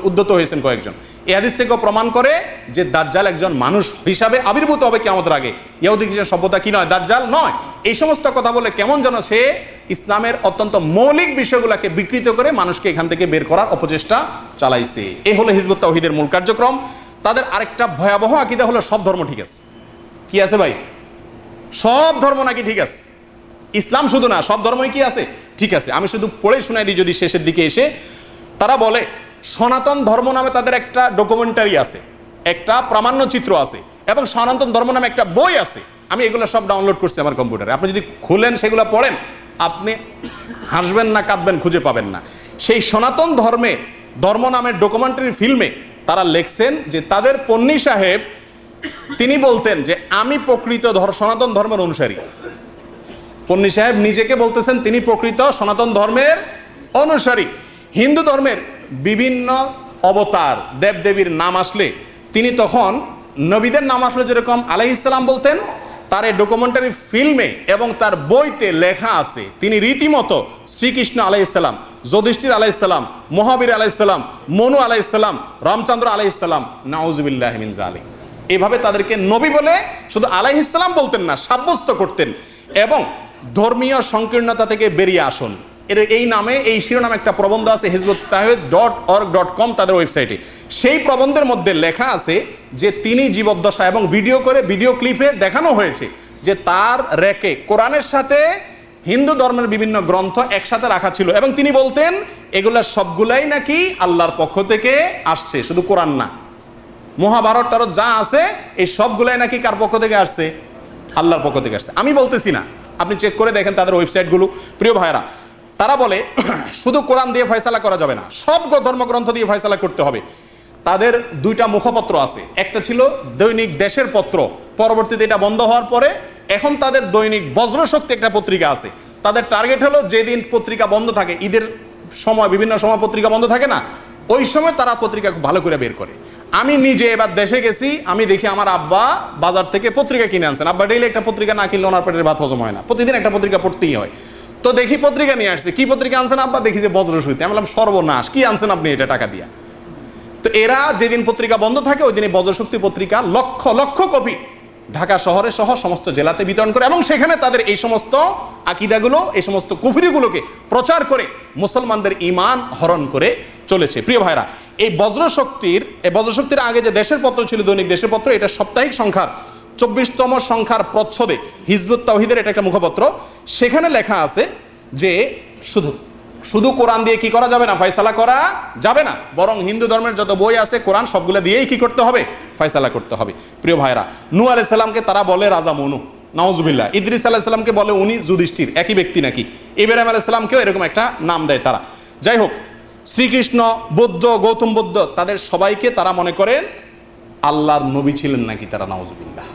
উদ্যত হয়েছেন কয়েকজন। এই হাদিস থেকেও প্রমাণ করে যে দাজ্জাল একজন মানুষ হিসাবে আবির্ভূত হবে কিয়ামতের আগে। ইহুদি খ্রিস্টান সভ্যতা কি নয়, দাজ্জাল নয়। এই সমস্ত কথা বলে কেমন যেন সে ইসলামের অত্যন্ত মৌলিক বিষয়গুলোকে বিকৃত করে মানুষকে এখান থেকে বের করার অপচেষ্টা চালাইছে। এই হলো হিজবুত তাওহীদের মূল কার্যক্রম। তাদের আরেকটা ভয়াবহ আকীদা হলো সব ধর্ম ঠিক আছে। কি আছে ভাই? সব ধর্ম নাকি ঠিক আছে, ইসলাম শুধু না, সব ধর্মই কি আছে ঠিক আছে। আমি শুধু পড়ে শোনাই দিই যদি শেষের দিকে এসে। তারা বলে সনাতন ধর্ম নামে তাদের একটা ডকুমেন্টারি আছে, একটা প্রামাণ্য চিত্র আছে, এবং সনাতন ধর্ম নামে একটা বই আছে। আমি এগুলো সব ডাউনলোড করছি আমার কম্পিউটারে। আপনি যদি খুলেন সেগুলো পড়েন, আপনি হাসবেন না কাঁদবেন খুঁজে পাবেন না। সেই সনাতন ধর্ম নামের ডকুমেন্টারি ফিল্মে তারা লেখছেন যে তাদের পন্নী সাহেব তিনি বলতেন যে আমি প্রকৃত সনাতন ধর্মের অনুসারী। পন্নী সাহেব নিজেকে বলতেছেন তিনি প্রকৃত সনাতন ধর্মের অনুসারী। হিন্দু ধর্মের বিভিন্ন অবতার দেবদেবীর নাম আসলে তিনি তখন নবীদের নাম আসলে যেরকম আলাইহিস সালাম বলতেন, তার এই ডকুমেন্টারি ফিল্মে এবং তার বইতে লেখা আছে তিনি রীতিমতো শ্রীকৃষ্ণ আলাইহিস সালাম, যুধিষ্ঠির আলাইহিস সালাম, মহাবীর আলাইহিস সালাম, মনু আলাইহিস সালাম, রামচন্দ্র আলাইহিস সালাম, নাউজুবিল্লাহি মিন যালিক, এইভাবে তাদেরকে নবী বলে শুধু আলাইহিস সালাম বলতেন না, সাব্যস্ত করতেন। এবং ধর্মীয় সংকীর্ণতা থেকে বেরিয়ে আসুন, এই নামে, এই শিরোনামে একটা প্রবন্ধ আছে hizbuttawhid.org.com তাদের ওয়েবসাইটে। সেই প্রবন্ধের মধ্যে লেখা আছে যে তিনি জীবদ্দশা এবং ভিডিও করে, ভিডিও ক্লিপে দেখানো হয়েছে যে তার রেকে কোরআনের সাথে হিন্দু ধর্মের বিভিন্ন গ্রন্থ একসাথে রাখা ছিল এবং তিনি বলতেন এগুলা সবগুলাই নাকি আল্লাহর পক্ষ থেকে আসছে, শুধু কোরআন না, মহাভারত টারত যা আছে এই সবগুলাই নাকি কার পক্ষ থেকে আসছে? আল্লাহর পক্ষ থেকে আসছে। আমি বলতেছি না, আপনি চেক করে দেখেন তাদের ওয়েবসাইটগুলো। প্রিয় ভাইরা, তারা বলে শুধু কোরআন দিয়ে ফয়সালা করা যাবে না, সব ধর্মগ্রন্থ দিয়ে ফয়সালা করতে হবে। তাদের দুইটা মুখপত্র আছে, একটা ছিল দৈনিক দেশের পত্র, পরবর্তীতে এটা বন্ধ হওয়ার পরে এখন তাদের দৈনিক বজ্রশক্তি একটা পত্রিকা আছে। তাদের টার্গেট হলো যেদিন পত্রিকা বন্ধ থাকে, ঈদের সময় বিভিন্ন সময় পত্রিকা বন্ধ থাকে না, ওই সময় তারা পত্রিকা খুব ভালো করে বের করে। আমি নিজে এবার দেশে গেছি, আমি দেখি আমার আব্বা বাজার থেকে পত্রিকা কিনে আনছেন। আব্বা ডেইলি একটা পত্রিকা না কিনলে ওনার পেটের ভাত হজম হয় না, প্রতিদিন একটা পত্রিকা পড়তেই হয়। তো দেখি পত্রিকা নিয়ে আসছে, কি পত্রিকা আনছেন আব্বা? দেখি যে বজ্রশক্তি। আমি বললাম সর্বনাশ, কি আনছেন আপনি এটা টাকা দিয়া? তো এরা যেদিন পত্রিকা বন্ধ থাকে ওই দিনে বজ্রশক্তি পত্রিকা লক্ষ লক্ষ কপি ঢাকা শহরে সহ সমস্ত জেলাতে বিতরণ করে এবং সেখানে তাদের এই সমস্ত আকীদাগুলো, এই সমস্ত কুফরিগুলোকে প্রচার করে মুসলমানদের ঈমান হরণ করে চলেছে। প্রিয় ভাইরা, এই বজ্রশক্তির আগে যে দেশের পত্র ছিল, দৈনিক দেশের পত্র, এটা সাপ্তাহিক সংখ্যার 24তম সংখ্যার প্রচ্ছদে হিজবুত তাওহীদের এটা একটা মুখপত্র। সেখানে লেখা আছে যে শুধু কোরআন দিয়ে কি করা যাবে না, ফয়সালা করা যাবে না, বরং হিন্দু ধর্মের যত বই আছে কোরআন সবগুলো দিয়েই কি করতে হবে, ফয়সালা করতে হবে। প্রিয় ভাইরা, নূহ আলাইহিস সালামকে তারা বলে রাজা মনু, নাউজুবিল্লাহ। ইদ্রিস আলাইহিস সালামকে বলে উনি যুধিষ্ঠির, একই ব্যক্তি নাকি। ইব্রাহিম আলাইহিস সালামকেও এরকম একটা নাম দেয় তারা। যাই হোক, শ্রীকৃষ্ণ, বুদ্ধ, গৌতম বুদ্ধ, তাদের সবাইকে তারা মনে করেন আল্লাহর নবী ছিলেন নাকি তারা, নাউজুবিল্লাহ।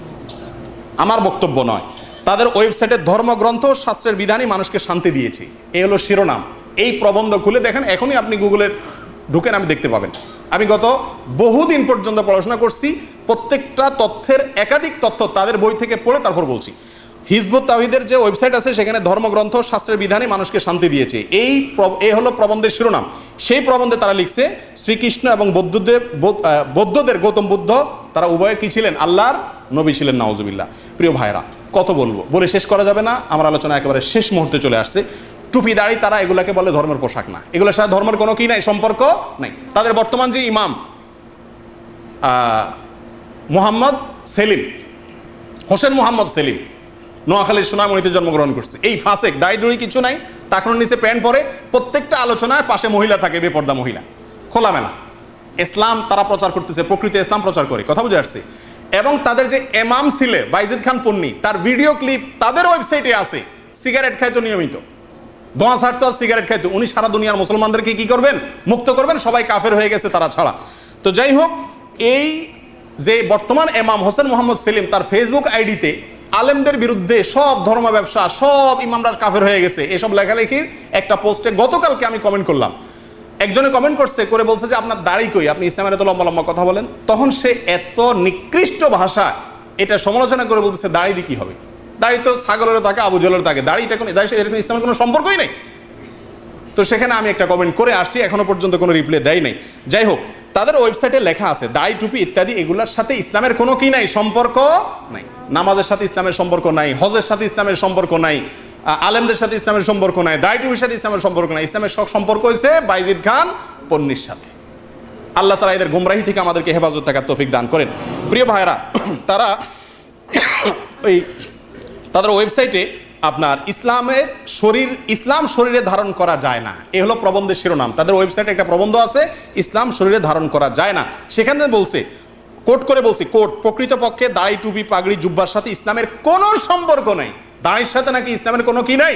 আমার বক্তব্য নয়, তাদের ওয়েবসাইটে ধর্মগ্রন্থ শাস্ত্রের বিধানই মানুষকে শান্তি দিয়েছে, এই হলো শিরোনাম। এই প্রবন্ধ খুলে দেখেন, এখনই আপনি গুগলে ঢুকেন, আপনি দেখতে পাবেন। আমি গত বহুদিন পর্যন্ত পড়াশোনা করছি, প্রত্যেকটা তথ্যের একাধিক তথ্য তাদের বই থেকে পড়ে তারপর বলছি। হিজবুত তাওহীদের যে ওয়েবসাইট আছে সেখানে ধর্মগ্রন্থ শাস্ত্রের বিধানে মানুষকে শান্তি দিয়েছে, এই হলো প্রবন্ধের শিরোনাম। সেই প্রবন্ধে তারা লিখছে শ্রীকৃষ্ণ এবং বৌদ্ধদের গৌতম বুদ্ধ তারা উভয়ে কি ছিলেন, আল্লাহর নবী ছিলেন, নাউজুবিল্লাহ। প্রিয় ভাইরা, কত বলবো, বলে শেষ করা যাবে না। আমার আলোচনা একেবারে শেষ মুহূর্তে চলে আসছে। টুপি দাড়ি তারা এগুলাকে বলে ধর্মের পোশাক না, এগুলোর সাথে ধর্মের কোনো কি নাই, সম্পর্ক নাই। তাদের বর্তমান যে ইমাম মোহাম্মদ সেলিম, হোসেন মোহাম্মদ সেলিম, নোয়াখালীর সোনামণিতে জন্মগ্রহণ করছে। এই ফাসেক, দাড়ি দুড়ি কিছু নাই, টাকনোর নিচে প্যান্ট পরে, প্রত্যেকটা আলোচনায় পাশে মহিলা থাকে, বেপর্দা মহিলা, খোলামেলা ইসলাম তারা প্রচার করতেছে, প্রকৃত ইসলাম প্রচার করে, কথা বুঝে আসছে। এবং তাদের যে ইমাম ছিলে বাইজিদ খান পন্নী, তার ভিডিও ক্লিপ তাদের ওয়েবসাইটে আছে। সিগারেট খাইতো নিয়মিত, দোয়া ছাড়তো আর সিগারেট খাইতো। উনি সারা দুনিয়ার মুসলমানদেরকে কি করবেন, মুক্ত করবেন, সবাই কাফের হয়ে গেছে তারা ছাড়া। তো যাই হোক, এই যে বর্তমান ইমাম হোসেন মোহাম্মদ সেলিম তার ফেসবুক আইডিতে আলেমদের বিরুদ্ধে সব ধর্ম ব্যবসা, সব ইমামরা কাফের হয়ে গেছে, এসব লেখালেখির একটা পোস্টে গতকালকে আমি কমেন্ট করলাম। একজনে কমেন্ট করছে, করে বলছে যে আপনার দাড়ি কই, আপনি ইসলামের এত লম্বা লম্বা কথা বলেন। তখন সে এত নিকৃষ্ট ভাষা এটা সমালোচনা করে বলতেছে দাড়ি দিয়ে কি হবে, দাড়ি তো ছাগলেরও থাকে, আবু জলের থাকে, দাড়িটা কোনো এরকম ইসলামের কোনো সম্পর্কই নেই। তো সেখানে আমি একটা কমেন্ট করে আসছি, এখনো পর্যন্ত কোনো রিপ্লাই দেয় নাই। যাই হোক, তাদের ওয়েবসাইটে লেখা আছে দাড়ি টুপি ইত্যাদি এগুলোর সাথে ইসলামের কোনো কি নাই, সম্পর্ক নাই। নামাজের সাথে ইসলামের সম্পর্ক নাই, হজের সাথে ইসলামের সম্পর্ক নাই, আলেমদের সাথে ইসলামের সম্পর্ক নাই, দাড়ি টুপির সাথে ইসলামের সম্পর্ক নাই। ইসলামের সব সম্পর্ক হয়েছে বাইজিদ খান পন্নীর সাথে। আল্লাহ তাআলা এদের গুমরাহি থেকে আমাদেরকে হেফাজত থাকার তৌফিক দান করেন। প্রিয় ভাইরা, তারা ওই তাদের ওয়েবসাইটে আপনার ইসলাম শরীরে ধারণ করা যায় না, এ হলো প্রবন্ধের শিরোনাম। তাদের ওয়েবসাইটে একটা প্রবন্ধ আছে, ইসলাম শরীরে ধারণ করা যায় না। সেখানে বলছে, কোট করে বলছি, কোট, প্রকৃতপক্ষে দাড়ি টুপি পাগড়ি জুব্বার সাথে ইসলামের কোনো সম্পর্ক নাই। দাড়ির সাথে নাকি ইসলামের কোনো কি নাই,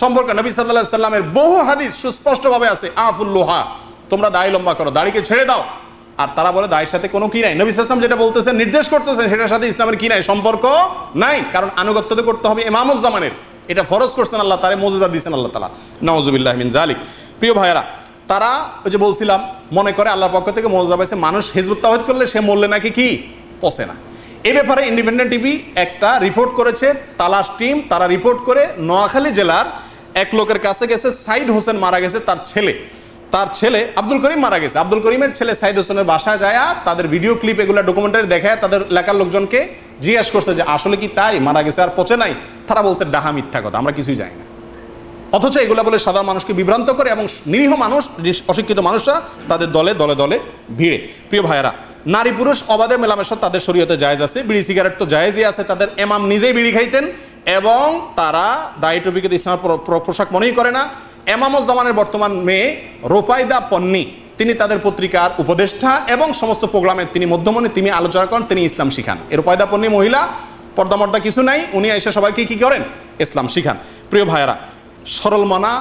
সম্পর্ক। নবী সাল্লাল্লাহু আলাইহি সাল্লামের বহু হাদিস সুস্পষ্টভাবে আছে, আফুল্লুহা, তোমরা দাড়ি লম্বা করো, দাড়িকে ছেড়ে দাও। আর তারা বলে দাড়ির সাথে কোনো কি নাই। নবী সাল্লাল্লাহু আলাইহি ওয়াসাল্লাম যেটা বলতেছেন, নির্দেশ করতেছেন, সেটার সাথে ইসলামের কি নাই, সম্পর্ক নাই। কারণ আনুগত্য তো করতে হবে ইমামুজ্জামানের, এটা ফরজ করছেন আল্লাহ, তারে মুজিজা দিয়েছেন আল্লাহ তাআলা, নাউজুবিল্লাহি মিন যালিক। প্রিয় ভাইয়েরা, তারা ওই যে বলছিলাম মনে করে আল্লাহর পক্ষ থেকে মর্যাদা পাইছে, মানুষ হিজবুত তাওহীদ করলে সে মরলে নাকি কি পচে না। এই ব্যাপারে ইন্ডিপেন্ডেন্ট টিভি একটা রিপোর্ট করেছে, তালাশ টিম তারা রিপোর্ট করে নোয়াখালী জেলার এক লোকের কাছে গেছে, সাইদ হোসেন মারা গেছে, তার ছেলে আব্দুল করিম মারা গেছে, আব্দুল করিমের ছেলে সাইদ হোসেনের বাসায় যায় তাদের ভিডিও ক্লিপ এগুলো ডকুমেন্টারি দেখায় তাদের এলাকার লোকজনকে জিজ্ঞেস করছে যে আসলে কি তাই মারা গেছে আর পচে নাই? তারা বলছে ডাহা মিথ্যা কথা, আমরা কিছুই জানি না। অথচ এগুলা বলে সাধারণ মানুষকে বিভ্রান্ত করে এবং নিরীহ মানুষ, অশিক্ষিত মানুষরা তাদের দলে দলে দলে ভিড়ে। প্রিয় ভাইয়েরা, নারী পুরুষ অবাধে মেলামেশা তাদের শরীয়তে জায়েজ আছে, বিড়ি সিগারেট তো জায়েজই আছে, তাদের ইমাম নিজেই বিড়ি খাইতেন এবং তারা দাড়ি টুপিকে ইসলামের পোশাক মনেই করে না। এমামুজ্জামানের বর্তমান মেয়ে রোফায়দা পন্নী, তিনি তাদের পত্রিকার উপদেষ্টা এবং সমস্ত প্রোগ্রামে তিনি মধ্যমণি, তিনি আলোচনা করেন, তিনি ইসলাম শিখান। এর রোফায়দা পন্নী মহিলা, পর্দা কিছু নাই, উনি এসে সবাইকে কি করেন? ইসলাম শিখান। প্রিয় ভাইয়েরা, সরল মনা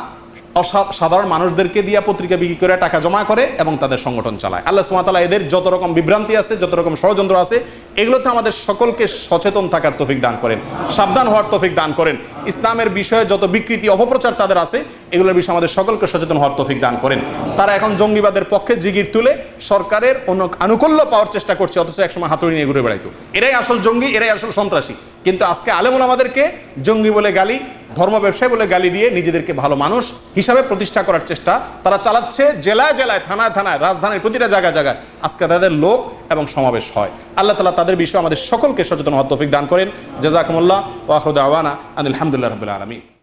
সাধারণ মানুষদেরকে দিয়ে পত্রিকা বিক্রি করে টাকা জমা করে এবং তাদের সংগঠন চালায়। আল্লাহ সুবহানাহু ওয়া তাআলা এদের যত রকম বিভ্রান্তি আছে, যত রকম ষড়যন্ত্র আছে, এগুলোতে আমাদের সকলকে সচেতন থাকার তৌফিক দান করেন, সাবধান হওয়ার তৌফিক দান করেন। ইসলামের বিষয়ে যত বিকৃতি অপপ্রচার তাদের আছে, এগুলোর বিষয়ে আমাদের সকলকে সচেতন হওয়ার তৌফিক দান করেন। তারা এখন জঙ্গিবাদের পক্ষে জিগির তুলে সরকারের আনুকূল্য পাওয়ার চেষ্টা করছে, অথচ একসময় হাতুড়ি নিয়ে ঘুরে বেড়াইতো। এরাই আসল জঙ্গি, এরাই আসল সন্ত্রাসী। কিন্তু আজকে আলেম ওলামাদেরকে জঙ্গি বলে গালি, ধর্ম ব্যবসায়ী বলে গালি দিয়ে নিজেদেরকে ভালো মানুষ হিসাবে প্রতিষ্ঠা করার চেষ্টা তারা চালাচ্ছে। জেলায় জেলায়, থানায় থানায়, রাজধানীর প্রতিটা জায়গায় জায়গায় আজকে তাদের লোক এবং সমাবেশ হয়। আল্লাহ তাআলা তাদের বিষয়ে আমাদের সকলকে সচেতন হওয়ার তৌফিক দান করেন। জাযাকুমুল্লাহ ওয়া আখিরু দাওয়ানা আলহামদুলিল্লাহি রাব্বিল আলামিন।